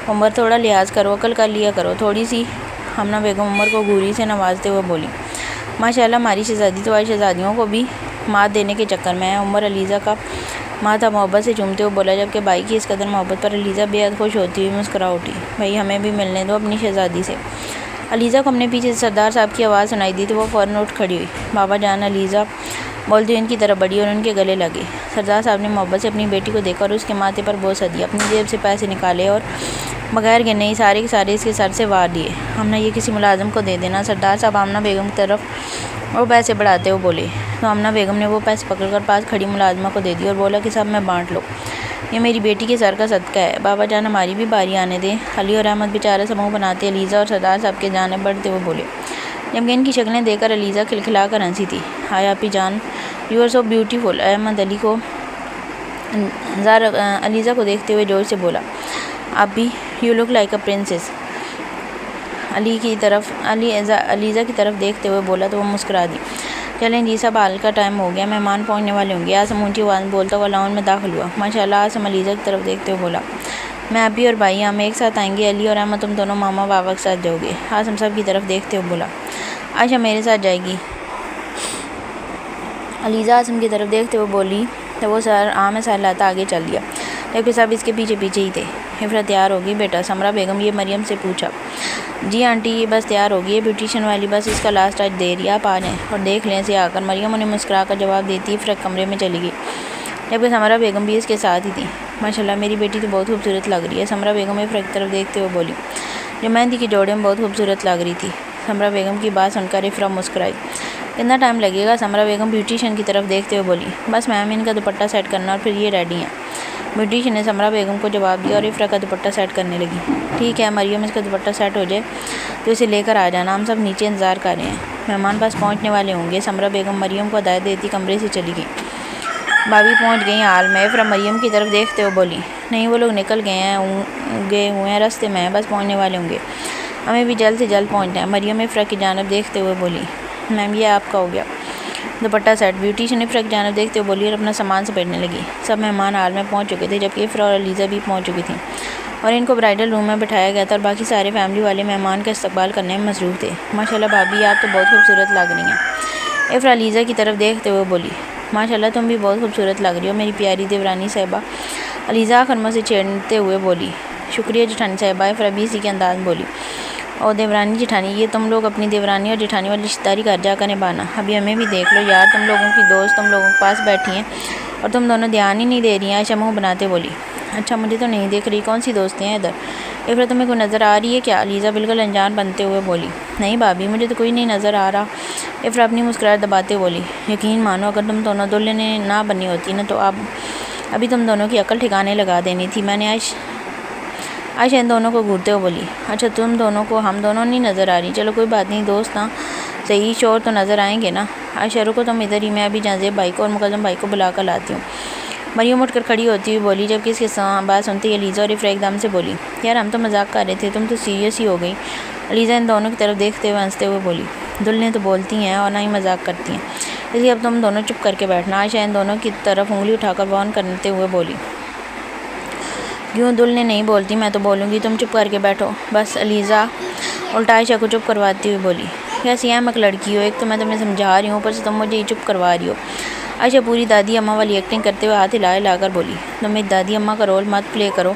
عمر تھوڑا لحاظ کرو، عقل کر لیا کرو تھوڑی سی۔ آمنہ بیگم عمر کو گھوری سے نوازتے ہوئے بولی، ماشاءاللہ ہماری شہزادی تو آج شہزادیوں کو بھی مات دینے کے چکر میں ہے۔ عمر علیزہ کا ماتھا محبت سے چومتے ہوئے بولا، جبکہ بھائی کی اس قدر محبت پر علیزہ بے حد خوش ہوتی ہوئی مسکرا اٹھی۔ بھائی ہمیں بھی ملنے دو اپنی شہزادی سے۔ علیزہ کو اپنے پیچھے سے سردار صاحب کی آواز سنائی دی تو وہ فوراً اٹھ کھڑی ہوئی۔ بابا جان علیزہ بولتی ہوئی ان کی طرف بڑھی اور ان کے گلے لگی۔ سردار صاحب نے محبت سے اپنی بیٹی کو دیکھا اور اس کے ماتھے پر بوسہ دیا، اپنی جیب سے پیسے نکالے اور بغیر گنے ہی سارے کے سارے اس کے سر سے وار دیے۔ آمنہ یہ کسی ملازم کو دے دینا۔ سردار صاحب آمنہ بیگم کی طرف وہ پیسے بڑھاتے ہوئے بولے تو آمنہ بیگم نے وہ پیسے پکڑ کر پاس کھڑی ملازمہ کو دے دی اور بولا کہ سب میں بانٹ لو، یہ میری بیٹی کے سر کا صدقہ ہے۔ بابا جان ہماری بھی باری آنے دیں۔ علی اور احمد بیچارہ سا منہ بناتے علیزہ اور سردار صاحب کے جانب بڑھتے ہوئے بولے، جبکہ ان کی شکلیں دیکھ کر علیزہ کھلکھلا کر ہنسی تھی۔ ہائے آپی جان، you are so beautiful. Ahmad Aliza کو دیکھتے ہوئے جوش سے بولا، آپی you look like a princess. Aliza کی طرف دیکھتے ہوئے بولا تو وہ مسکرا دی۔ چلیں جی سب حال کا ٹائم ہو گیا، مہمان پہنچنے والے ہوں گے۔ آسم اونچی آواز میں بولتا ہوا لاؤنج میں داخل ہوا۔ ماشاءاللہ آسم علیزہ کی طرف دیکھتے ہوئے بولا، میں آپی اور بھائی ہم ایک ساتھ آئیں گے۔ علی اور احمد تم دونوں ماما بابا کے ساتھ جاؤ گے۔ آسم سب کی طرف دیکھتے ہوئے بولا، عائشہ میرے ساتھ جائے گی۔ علیزہ آسم کی طرف دیکھتے ہوئے بولی تو وہ میں سر لاتا آگے چل دیا، جبکہ سب اس کے پیچھے پیچھے ہی تھے۔ افرا تیار ہوگی بیٹا؟ سمرہ بیگم یہ مریم سے پوچھا۔ جی آنٹی یہ بس تیار ہوگی، یہ بیوٹیشین والی بس اس کا لاسٹ ٹچ دے رہی ہے، آپ آ جائیں اور دیکھ لیں اسے آ کر۔ مریم انہیں مسکرا کر جواب دیتی افرا کمرے میں چلی گئی، جبکہ سمرہ بیگم بھی اس کے ساتھ ہی تھی۔ ماشاءاللہ میری بیٹی تو بہت خوبصورت لگ رہی ہے، سمرہ بیگم افرا کی طرف دیکھتے ہوئے بولی، جو مہندی کے جوڑے میں بہت خوبصورت لگ رہی تھی۔ سمرہ بیگم کی بات سن کر افرا مسکرائی۔ کتنا ٹائم لگے گا؟ سمرہ بیگم بیوٹیشین کی طرف دیکھتے ہوئے بولی، بس میم ان کا دوپٹہ سیٹ کرنا اور پھر یہ ریڈی ہیں۔ بیوٹیشین نے سمرہ بیگم کو جواب دیا اور افرا کا دوپٹہ سیٹ کرنے لگی۔ ٹھیک ہے مریم، اس کا دوپٹہ سیٹ ہو جائے تو اسے لے کر آ جانا، ہم سب نیچے انتظار کر رہے ہیں، مہمان بس پہنچنے والے ہوں گے۔ سمرہ بیگم مریم کو ہدایت دیتی کمرے سے چلی گئی۔ بھابھی پہنچ گئی ہال میں؟ افرا مریم کی طرف دیکھتے ہوئے بولی، نہیں وہ لوگ نکل گئے ہوئے ہیں، راستے میں ہیں، بس پہنچنے والے ہوں گے، ہمیں بھی جلد سے جلد پہنچنا ہے۔ مریم افرا کی جانب دیکھتے ہوئے بولی، میم یہ آپ کا ہو گیا دوپٹہ سیٹ۔ بیوٹیشین افرا کی جانب دیکھتے ہوئے بولی اور اپنا سامان سمیٹنے لگی۔ سب مہمان ہال میں پہنچ چکے تھے، جبکہ افرا اور علیزہ بھی پہنچ چکی تھیں اور ان کو برائڈل روم میں بٹھایا گیا تھا اور باقی سارے فیملی والے مہمان کا استقبال کرنے میں مصروف تھے۔ ماشاءاللہ بھابھی آپ تو بہت خوبصورت لگ رہی ہیں، افرا علیزہ کی طرف دیکھتے ہوئے بولی۔ ماشاءاللہ تم بھی بہت خوبصورت لگ رہی ہو میری پیاری دیورانی صاحبہ، علیزہ آخر سے چھیڑتے ہوئے بولی۔ شکریہ جٹھانی صاحبہ، افرا بھی اسی کے انداز میں بولی۔ اور دیورانی جٹھانی، یہ تم لوگ اپنی دیورانی اور جٹھانی والی رشتہ داری گھر جا کر نبھانا، ابھی ہمیں بھی دیکھ لو یار، تم لوگوں کی دوست تم لوگوں کے پاس بیٹھی ہیں اور تم دونوں دھیان ہی نہیں دے رہی ہیں۔ عائشہ منہ بناتے بولی، اچھا مجھے تو نہیں دیکھ رہی، کون سی دوستیں ہیں ادھر؟ افرا تمہیں کوئی نظر آ رہی ہے کیا؟ علیزہ بالکل انجان بنتے ہوئے بولی، نہیں بھابھی مجھے تو کوئی نہیں نظر آ رہا۔ افرا اپنی مسکراہٹ دباتے بولی، یقین مانو اگر تم دونوں دلہن نہ بنی ہوتی نا تو ابھی تم دونوں کی عقل ٹھکانے لگا دینی تھی میں نے۔ عائشہ ان دونوں کو گھورتے ہوئے بولی، اچھا تم دونوں کو ہم دونوں نہیں نظر آ رہی، چلو کوئی بات نہیں، دوست نا صحیح، شور تو نظر آئیں گے نا۔ عائشہ رکو تم ادھر ہی، میں ابھی جہاں بھائی کو اور مقدم بھائی کو بلا کر لاتی ہوں۔ مریم اٹھ کر کھڑی ہوتی ہوئی بولی، جبکہ اس کی بات سنتے ہی علیزہ اور افرا ایک دم سے بولی، یار ہم تو مذاق کر رہے تھے، تم تو سیریس ہی ہو گئی۔ علیزہ ان دونوں کی طرف دیکھتے ہوئے ہنستے ہوئے بولی، دلہنیں تو بولتی ہیں اور نہ ہی مذاق کرتی ہیں، اس لیے اب تم دونوں چپ کر کے بیٹھنا۔ عائشہ ان دونوں کی طرف انگلی اٹھا کر وارن کرتے ہوئے بولی، کیوں دلہنیں نہیں بولتی؟ میں تو بولوں گی، تم چپ کر کے بیٹھو بس۔ علیزہ الٹا عائشہ کو چپ کرواتی ہوئی بولی، کیسی احمق لڑکی ہو، ایک تو میں تمہیں سمجھا رہی ہوں، اوپر سے تم مجھے ہی چپ کروا رہی ہو۔ عائشہ پوری دادی اماں والی ایکٹنگ کرتے ہوئے ہاتھ ہلا ہلا کر بولی، تم میری دادی اماں کا رول مت پلے کرو،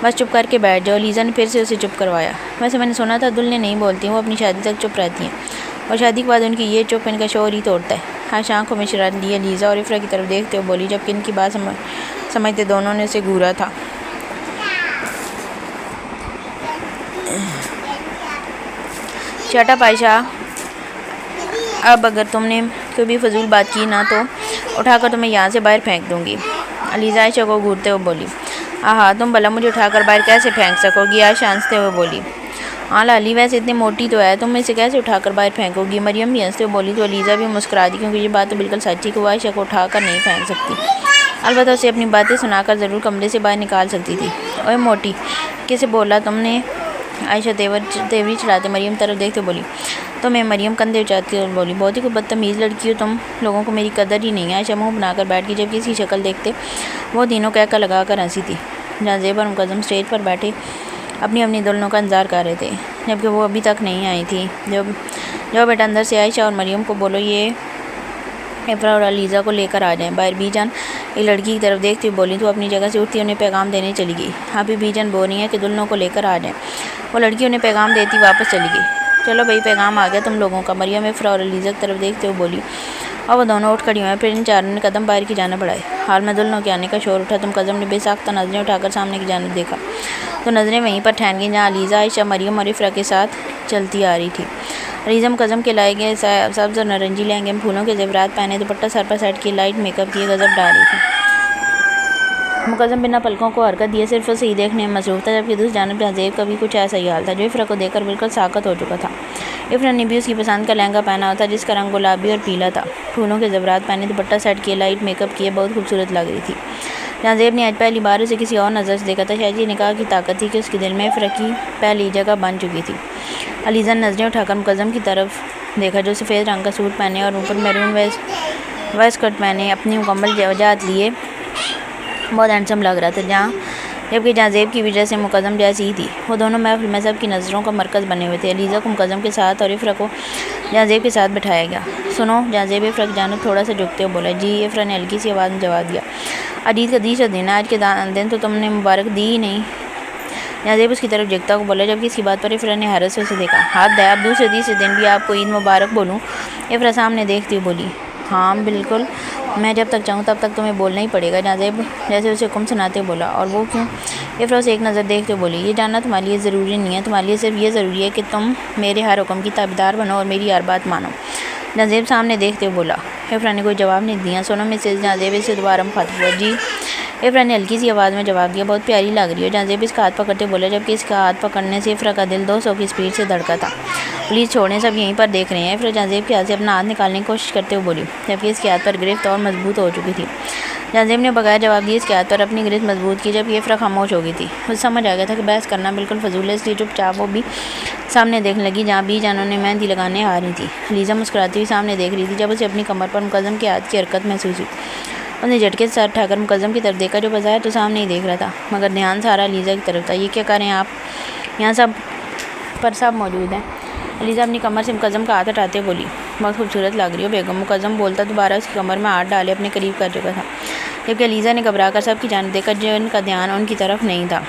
بس چپ کر کے بیٹھ جاؤ۔ علیزہ نے پھر سے اسے چپ کروایا، ویسے میں نے سنا تھا دلہنیں نہیں بولتی، وہ اپنی شادی تک چپ رہتی ہیں اور شادی کے بعد ان کی یہ چپ ان کا شور ہی توڑتا ہے۔ عائشہ آنکھوں میں شرارت لیے علیزہ اور افرا کی طرف دیکھتے ہوئے بولی، جبکہ ان کی بات سمجھتے دونوں نے اسے گھورا تھا۔ شٹ اپ عائشہ، اب اگر تم نے کوئی بھی فضول بات کی نا تو اٹھا کر تمہیں یہاں سے باہر پھینک دوں گی۔ علیزہ عائشہ کو گھورتے ہوئے بولی، ہاں تم بھلا مجھے اٹھا کر باہر کیسے پھینک سکو گی؟ عائشہ ہنستے ہوئے بولی، ہاں لالی ویسے اتنی موٹی تو ہے، تم اسے کیسے اٹھا کر باہر پھینکو گی؟ مریم بھی ہنستے ہوئے بولی تو علیزہ بھی مسکرا دی، کیونکہ یہ بات تو بالکل سچ تھی کہ وہ عائشہ کو اٹھا کر نہیں پھینک سکتی، البتہ اسے اپنی باتیں سنا کر ضرور کمرے سے باہر نکال سکتی تھی۔ اوے موٹی، کسے بولا تم نے؟ عائشہ تیوری چلاتے مریم طرف دیکھتے بولی، تو میں مریم کندھے اچاتی اور بولی، بہت ہی کوئی بدتمیز لڑکی ہو تم لوگوں کو، میری قدر ہی نہیں ہے۔ عائشہ منہ بنا کر بیٹھ گئی، جبکہ اس کی شکل دیکھتے وہ تینوں کہکا لگا کر ہنسی تھی۔ جہاں زیب اور مقدم اسٹیج پر بیٹھے اپنی دلہنوں کا انتظار کر رہے تھے، جبکہ وہ ابھی تک نہیں آئی تھی۔ جب جاؤ بیٹا اندر سے عائشہ اور مریم کو بولو یہ افرا اور علیزہ کو لے کر آ جائیں۔ باہر بی جان ایک لڑکی کی طرف دیکھتی ہوئی بولی تو اپنی جگہ سے اٹھتی انہیں پیغام دینے چلی گئی۔ ابھی بی جان بول رہی ہیں کہ دلہنوں کو لے کر آ جائیں۔ وہ لڑکی انہیں پیغام دیتی واپس چلی گئی۔ چلو بھائی پیغام آ گیا تم لوگوں کا، مریم افرا اور علیزہ کی طرف دیکھتے ہوئے بولی، اور وہ دونوں اٹھ کھڑی ہوئیں۔ پھر ان چاروں نے قدم باہر کی جانب بڑھائے۔ حال میں دلہنوں کے آنے کا شور اٹھا۔ قدم نے بے ساختہ نظریں اٹھا کر سامنے کی جانب دیکھا تو نظریں وہیں پر ٹھہر گئیں جہاں علیزہ عائشہ مریم اور افرا کے ساتھ چلتی آ رہی تھی۔ علیزہ مقدم کے لائے گئے سبز اور نارنجی لہنگے میں پھولوں کے زیورات پہنے، دوپٹہ سر پر سیٹ کیے، لائٹ میک اپ کیے غضب ڈال رہی تھی۔ مقدم بنا پلکوں کو حرکت دیے صرف اسے ہی دیکھنے میں مصروف تھا، جبکہ دوسری جانب جہازیب کا بھی کچھ ایسا ہی حال تھا جو افرا کو دیکھ کر بالکل ساکت ہو چکا تھا۔ افرا نے بھی اس کی پسند کا لہنگا پہنا ہوا تھا جس کا رنگ گلابی اور پیلا تھا، پھولوں کے زیورات پہنے، دوپٹہ سیٹ کیے، لائٹ میک اپ کیے، بہت خوبصورت لگ رہی تھی۔ جہازیب نے آج پہلی بار اسے کسی اور نظر سے دیکھا تھا، شاید یہ نکاح کی طاقت تھی کہ اس کے دل میں افرا کی پہلی جگہ بن چکی تھی۔ علیزہ نے نظریں اٹھا کر مقدم کی طرف دیکھا جو سفید رنگ کا سوٹ پہنے اور اوپر میرون ویسٹ کٹ پہنے اپنی مکمل وجاہت لیے بہت ہینڈسم لگ رہا تھا، جبکہ جہازیب کی وجہ سے مقدم جیسی ہی تھی۔ وہ دونوں محفل میں سب کی نظروں کا مرکز بنے ہوئے تھے۔ علیزہ کو مقدم کے ساتھ اور افرا کو جہازیب کے ساتھ بٹھایا گیا۔ سنو، جہازیب افرا کی جانب تھوڑا سا جھکتے ہوئے بولا۔ جی، افرا نے ہلکی سی آواز میں جواب دیا۔ آج عید کا دوسرا دن ہے، آج کے دن تو تم نے مبارک دی ہی نہیں۔ جہازیب اس کی طرف جھکتا ہوا بولا، جبکہ اس کی بات پر افرا نے حیرت سے اسے دیکھا۔ حد ہے، اب دوسرے تیسرے دن بھی آپ کو عید مبارک بولوں؟ افرا سامنے دیکھتی ہوئی بولی۔ ہاں بالکل، میں جب تک چاہوں تب تک تمہیں بولنا ہی پڑے گا، جہازیب جیسے اسے حکم سناتے ہوئے بولا۔ اور وہ کیوں؟ افرا سے ایک نظر دیکھتے ہوئے بولی، یہ جاننا تمہارے لیے ضروری نہیں ہے، تمہارے لیے صرف یہ ضروری ہے کہ تم میرے ہر حکم کی تابعدار بنو اور میری ہر بات مانو۔ جہازیب سامنے دیکھتے ہوئے بولا۔ افرا نے کوئی جواب نہیں دیا۔ سونو مسز جہازیب سے دوبارہ مخاطب ہوا۔ جی، افرا نے ہلکی سی آواز میں جواب دیا۔ بہت پیاری لگ رہی ہو، جہازیب اس کا ہاتھ پکڑتے بولا، جبکہ اس کا ہاتھ پکڑنے سے افرا کا دل 200 کی اسپیڈ سے دھڑکا تھا۔ پلیز چھوڑیں، سب یہیں پر دیکھ رہے ہیں۔ افرا جہازیب کے ہاتھ سے اپنا ہاتھ نکالنے کی کوشش کرتے ہوئے بولی، جبکہ اس کے ہاتھ پر گرفت اور مضبوط ہو چکی تھی۔ جہازیب نے بغیر جواب دیے اس کے ہاتھ پر اپنی گرفت مضبوط کی، جبکہ افرا خاموش ہو گئی تھی۔ اسے سمجھ آ گیا تھا کہ بحث کرنا بالکل فضول ہے، اس لیے چپ چاپ وہ بھی سامنے دیکھنے لگی جہاں بی جانوں نے مہندی لگانے آ رہی تھی۔ علیزہ مسکراتی ہوئی سامنے دیکھ رہی تھی۔ جب اسے اپنی کمر پر مقدم کے ہاتھ کی حرکت محسوس ہوئی، اس نے جھٹکے سے سر اٹھا کر مقدم کی طرف دیکھا جو بظاہر تو سامنے ہی دیکھ رہا تھا، مگر دھیان سارا علیزہ کی طرف تھا۔ یہ کیا کر رہے ہیں آپ؟ یہاں سب موجود ہیں۔ علیزہ اپنی کمر سے مقدم کا ہاتھ ہٹاتے بولی، بہت خوبصورت لگ رہی ہو بیگم۔ مقدم بولتا دوبارہ اس کی کمر میں ہاتھ ڈالے اپنے قریب کر چکا تھا، جبکہ علیزہ نے گھبرا کر سب کی جانب دیکھا جن کا دھیان ان کی طرف نہیں تھا۔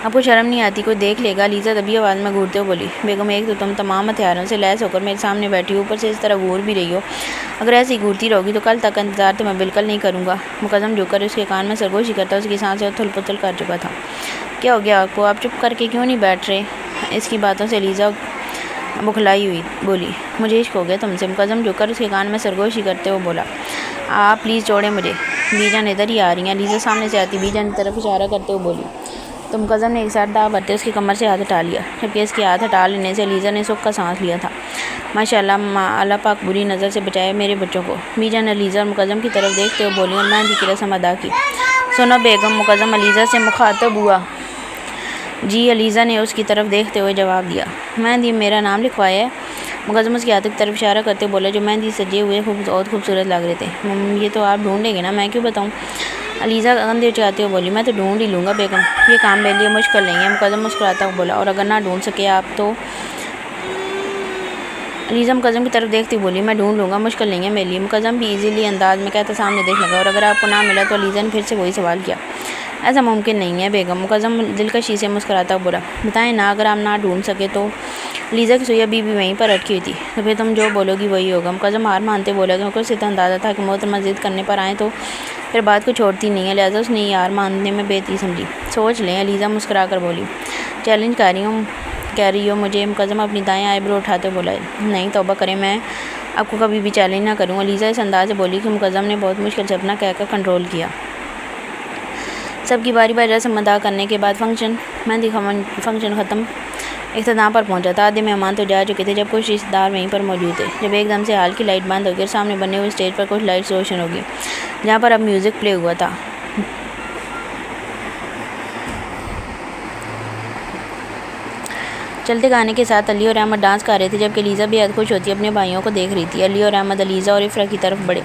آپ کو شرم نہیں آتی؟ کوئی دیکھ لے گا؟ علیزہ دبی آواز میں گھورتے ہوئے بولی۔ بیگم، ایک تو تم تمام ہتھیاروں سے لیس ہو کر میرے سامنے بیٹھی ہو، اوپر سے اس طرح گھور بھی رہی ہو۔ اگر ایسے ہی گھورتی رہو گی تو کل تک انتظار تو میں بالکل نہیں کروں گا۔ مقدم جھک کر اس کے کان میں سرگوشی کرتا اس کی سانسیں اتھل پتھل کر چکا تھا۔ کیا ہو گیا آپ کو؟ آپ چپ کر کے کیوں نہیں بیٹھ رہے؟ اس کی باتوں سے علیزہ بکھلائی ہوئی بولی، مجھے عشق ہو گیا تم سے۔ مقدم جھک کر اس کے کان میں سرگوشی کرتے ہوئے بولا، آپ پلیز چھوڑیں مجھے، بی جان ادھر ہی آ رہی ہیں۔ علیزہ سامنے سے آتی بی جان کی طرف اشارہ کرتے ہوئے بولی تو مقدم نے ایک ساتھ داغ بھرتے اس کی کمر سے ہاتھ ہٹا لیا، جبکہ اس کے ہاتھ ہٹا لینے سے علیزہ نے سکھ کا سانس لیا تھا۔ ماشاء اللہ، اللہ پاک بری نظر سے بچائے میرے بچوں کو، بی جان علیزہ اور مقدم کی طرف دیکھتے ہوئے بولی اور مہندی کی رسم ادا کی۔ سنو بیگم، مقدم علیزہ سے مخاطب ہوا۔ جی، علیزہ نے اس کی طرف دیکھتے ہوئے جواب دیا۔ مہندی میرا نام لکھوایا ہے؟ مقدم اس کے ہاتھ کی طرف اشارہ کرتے بولا جو مہندی سجے ہوئے بہت خوبصورت لگ رہے تھے۔ یہ تو آپ ڈھونڈیں گے نا، میں کیوں بتاؤں؟ علیزہ کندھے اچکاتے ہوئے بولی، میں تو ڈھونڈ ہی لوں گا بیگم، یہ کام میرے لیے مشکل نہیں ہے۔ مقدم مسکراتا ہوا بولا، اور اگر نہ ڈھونڈ سکے آپ تو؟ علیزہ مقدم کی طرف دیکھتی بولی، میں ڈھونڈ لوں گا، مشکل نہیں ہے میرے لیے۔ مقدم بھی ایزیلی انداز میں کہتا سامنے دیکھنے لگا، اور اگر آپ کو نہ ملا تو؟ علیزہ نے پھر سے وہی سوال کیا۔ ایسا ممکن نہیں ہے بیگم، مقدم دلکشی سے مسکراتا ہوا بولا، بتائیں نا، اگر آپ نہ ڈھونڈ سکے تو؟ علیزہ کی سوئی ابھی بھی وہیں پر اٹکی ہوئی تھی۔ تو پھر تم جو بولو گی وہی ہوگا۔ مقدم ہار مانتے بولا، کیونکہ اسے تو اندازہ تھا کہ محترمہ ضد کرنے پر آئیں تو پھر بات کو چھوڑتی نہیں ہے، لہٰذا اس نے یہ ہار ماننے میں بہتری سمجھی۔ سوچ لیں، علیزہ مسکرا کر بولی، چیلنج کہہ رہی ہو مجھے؟ مقدم اپنی دائیں آئی برو اٹھاتے بولا، نہیں توبہ کریں، میں آپ کو کبھی بھی چیلنج نہ کروں۔ علیزہ اس انداز سے بولی کہ مقدم نے بہت مشکل سے اپنا کہہ کر کنٹرول کیا۔ سب کی باری باری رسم ادا کرنے کے بعد مہندی فنکشن ختم اختتام پر پہنچا تھا۔ آدھے مہمان تو جا چکے تھے جب کچھ رشتہ دار وہیں پر موجود تھے، جب ایک دم سے ہال کی لائٹ بند ہو گئی اور سامنے بنے ہوئے اسٹیج پر کچھ لائٹس روشن ہو گئی جہاں پر اب میوزک پلے ہوا تھا۔ چلتے گانے کے ساتھ علی اور احمد ڈانس کر رہے تھے، جبکہ علیزہ بے حد خوش ہوتی اپنے بھائیوں کو دیکھ رہی تھی۔ علی اور احمد علیزہ اور افرا کی طرف بڑھے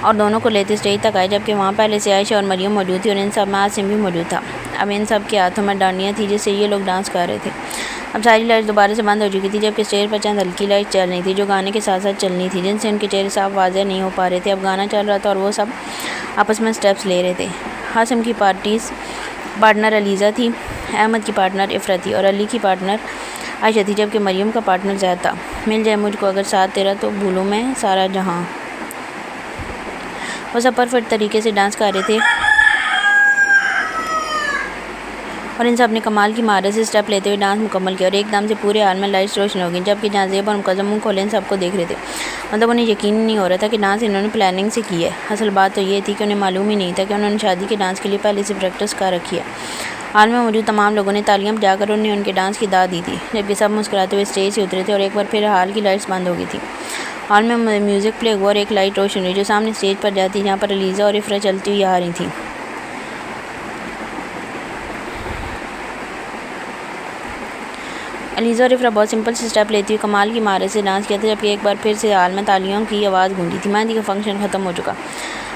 اور دونوں کو لیتے اسٹیج تک آئے، جبکہ وہاں پہلے سے عائشہ اور مریم موجود تھی اور ان سب میں عاصم بھی موجود تھا۔ اب ان سب کے ہاتھوں میں ڈانڈیاں تھیں جس سے یہ لوگ ڈانس کر رہے تھے۔ اب ساری لائٹس دوبارہ سے بند ہو چکی تھی، جبکہ اسٹیج پر چند ہلکی لائٹ چل رہی تھی جو گانے کے ساتھ ساتھ چلنی تھی، جن سے ان کے چہرے صاف واضح نہیں ہو پا رہے تھے۔ اب گانا چل رہا تھا اور وہ سب آپس میں اسٹیپس لے رہے تھے۔ حاسم کی پارٹنر علیزہ تھی، احمد کی پارٹنر افرا تھی اور علی کی پارٹنر عائشہ تھی، جبکہ مریم کا پارٹنر زید تھا۔ مل جائے مجھ کو اگر ساتھ تیرا تو بھولوں میں سارا جہاں۔ وہ سب پرفیکٹ طریقے سے ڈانس کر رہے تھے اور ان سب نے کمال کی مہارت سے اسٹیپ لیتے ہوئے ڈانس مکمل کیا اور ایک دم سے پورے ہال میں لائٹس روشن ہو گئیں، جبکہ جہاں زیب اور مقدم منہ کھولے ان سب کو دیکھ رہے تھے۔ مطلب انہیں یقین نہیں ہو رہا تھا کہ ڈانس انہوں نے پلاننگ سے کی ہے۔ اصل بات تو یہ تھی کہ انہیں معلوم ہی نہیں تھا کہ انہوں نے شادی کے ڈانس کے لیے پہلے سے پریکٹس کر رکھی ہے۔ ہال میں موجود تمام لوگوں نے تالیاں بجا کر انہیں ان کے ڈانس کی داد دی تھی، جبکہ سب مسکراتے ہوئے اسٹیج سے اترے تھے اور ایک بار پھر ہال کی لائٹس بند ہو گئی تھی۔ ہال میں میوزک پلے ہوا اور ایک لائٹ روشن ہوئی جو سامنے اسٹیج پر جاتی، جہاں پر علیزہ اور افرا چلتی ہوئی آ رہی تھیں۔ علیزہ اور افرا بہت سمپل سے اسٹیپ لیتی ہوئی کمال کی مہارت سے ڈانس کیا تھا، جبکہ ایک بار پھر سے ہال میں تالیوں کی آواز گونجی تھی۔ مہندی کا فنکشن ختم ہو چکا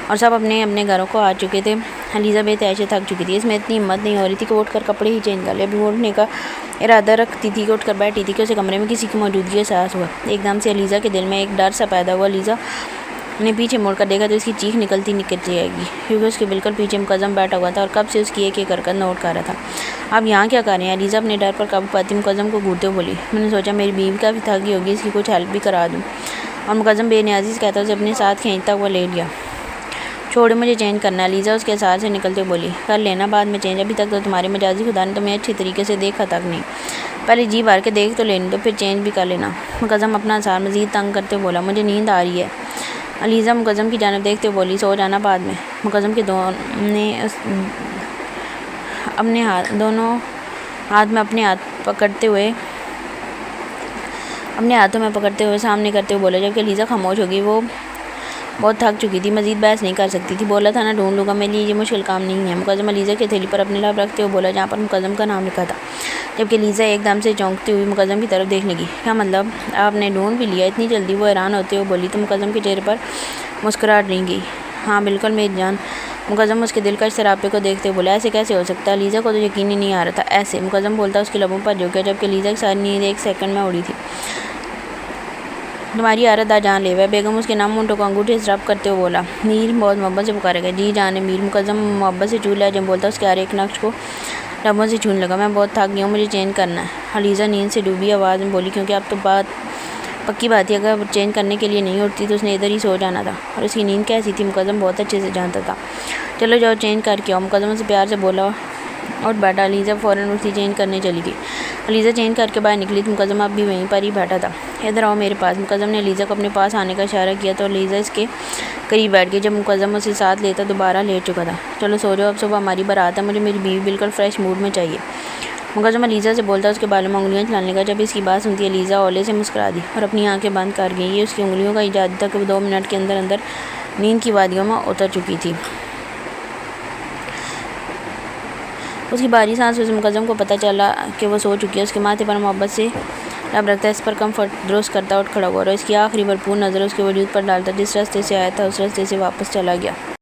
اور سب اپنے اپنے گھروں کو آ چکے تھے۔ علیزہ بے تحاشا تھک چکی تھی، اس میں اتنی ہمت نہیں ہو رہی تھی کہ وہ اٹھ کر کپڑے ہی چینج کر لے۔ ابھی وہ اٹھنے کا ارادہ رکھتی تھی کہ اٹھ کر بیٹھی تھی کہ اسے کمرے میں کسی کی موجودگی احساس ہوا۔ ایک دم سے علیزہ کے دل میں ایک ڈر سا پیدا ہوا۔ علیزہ نے پیچھے مڑ کر دیکھا تو اس کی چیخ نکل جائے گی، کیونکہ اس کے بالکل پیچھے مقدم بیٹھا ہوا تھا اور کب سے اس کی ایک ایک حرکت نوٹ کر رہا تھا۔ اب یہاں کیا کر رہے ہیں؟ علیزہ اپنے ڈر پر قابو پاتی مقدم کو گھورتے ہوئے بولی۔ میں نے سوچا میری بیوی کافی تھکی ہوگی، اس کی کچھ ہیلپ بھی کرا دوں۔ اور مقدم بے نیازی سے کہتا اسے اپنے ساتھ کھینچتا ہوا لے لیا۔ چھوڑو مجھے چینج کرنا ہے، علیزہ اس کے اثار سے نکلتے ہوئے بولی۔ کر لینا بعد میں چینج، ابھی تک تو تمہارے مجازی خدا نے تمہیں اچھے طریقے سے دیکھا تک نہیں، پہلے جی بھر کے دیکھ تو لینی تو پھر چینج بھی کر لینا۔ مقدم اپنا اثار مزید تنگ کرتے ہوئے بولا۔ مجھے نیند آ رہی ہے۔ علیزہ مقدم کی جانب دیکھتے ہوئے بولی۔ سو جانا بعد میں۔ مقدم کے دونوں ہاتھ میں اپنے ہاتھوں میں پکڑتے ہوئے سامنے کرتے ہوئے بولا، جبکہ علیزہ خاموش ہو گئی۔ وہ بہت تھک چکی تھی، مزید بحث نہیں کر سکتی تھی۔ بولا تھا نا ڈھونڈ لوں گا، میرے لیے یہ مشکل کام نہیں ہے۔ مقدم علیزہ کی ہتھیلی پر اپنے لب رکھتے ہوئے بولا جہاں پر مقدم کا نام لکھا تھا، جبکہ علیزہ ایک دم سے چونکتی ہوئی مقدم کی طرف دیکھنے لگی۔ کیا مطلب؟ آپ نے ڈھونڈ بھی لیا اتنی جلدی؟ وہ حیران ہوتے ہوئے بولی تو مقدم کے چہرے پر مسکراہٹ نہیں گئی۔ ہاں بالکل میری جان۔ مقدم اس کے دلکش سراپے کو دیکھتے ہوئے بولا۔ ایسے کیسے ہو سکتا ہے؟ علیزہ کو تو یقین ہی نہیں آ رہا تھا۔ ایسے مقدم بولتا اس کے لبوں پر جھک گیا، جبکہ علیزہ کی ساری نیند ایک سیکنڈ میں اڑی تھی۔ تمہاری عادت آ جان لیوا ہے۔ بیگم اس کے نم ہونٹوں کو انگوٹھے سے رب کرتے ہوئے بولا۔ میر بہت محبت سے پکارے گا۔ جی جان میر، مقدم محبت سے چول لہجے میں بولتا اس کے ہر ایک نقش کو لبوں سے چھونے لگا۔ میں بہت تھک گیا ہوں، مجھے چینج کرنا ہے۔ علیزہ نیند سے ڈوبی آواز میں بولی، کیونکہ اب تو بات پکی بات ہے، اگر چینج کرنے کے لیے نہیں اٹھتی تو اس نے ادھر ہی سو جانا تھا، اور اس کی نیند کیسی تھی مقدم بہت اچھے سے جانتا تھا۔ چلو جاؤ چینج کر کے آؤ، مقدم سے پیار سے بولا۔ اٹھ بیٹھا۔ علیزہ فوراً اٹھتی چینج کرنے چلی گئی۔ علیزہ چینج کر کے باہر نکلی تو مقدم اب بھی وہیں پر ہی بیٹھا تھا۔ ادھر آؤ میرے پاس۔ مقدم نے علیزہ کو اپنے پاس آنے کا اشارہ کیا تو علیزہ اس کے قریب بیٹھ گئی۔ جب مقدم اسے ساتھ لیتا دوبارہ لیٹ چکا تھا۔ چلو سو جاؤ، اب صبح ہماری بارات ہے، مجھے میری بیوی بالکل فریش موڈ میں چاہیے۔ مقدم علیزہ سے بولتا اس کے بالوں میں انگلیاں چلانے لگا۔ جب اس کی بات سنتی علیزہ اولے سے مسکرا دی اور اپنی آنکھیں بند کر گئی۔ یہ اس کی انگلیوں کا ایجاد تھا کہ وہ 2 منٹ کے اندر اندر نیند کی وادیوں میں اتر چکی تھی۔ اس کی بھاری سانسوں سے مقدم کو پتہ چلا کہ وہ سو چکی ہے۔ اس کے ماتھے پر محبت سے لب رکھتا، اس پر کمفرٹ درست کرتا اٹھ کھڑا ہوا اور اس کی آخری بھرپور نظر اس کے وجود پر ڈالتا۔ جس راستے سے آیا تھا اس راستے سے واپس چلا گیا۔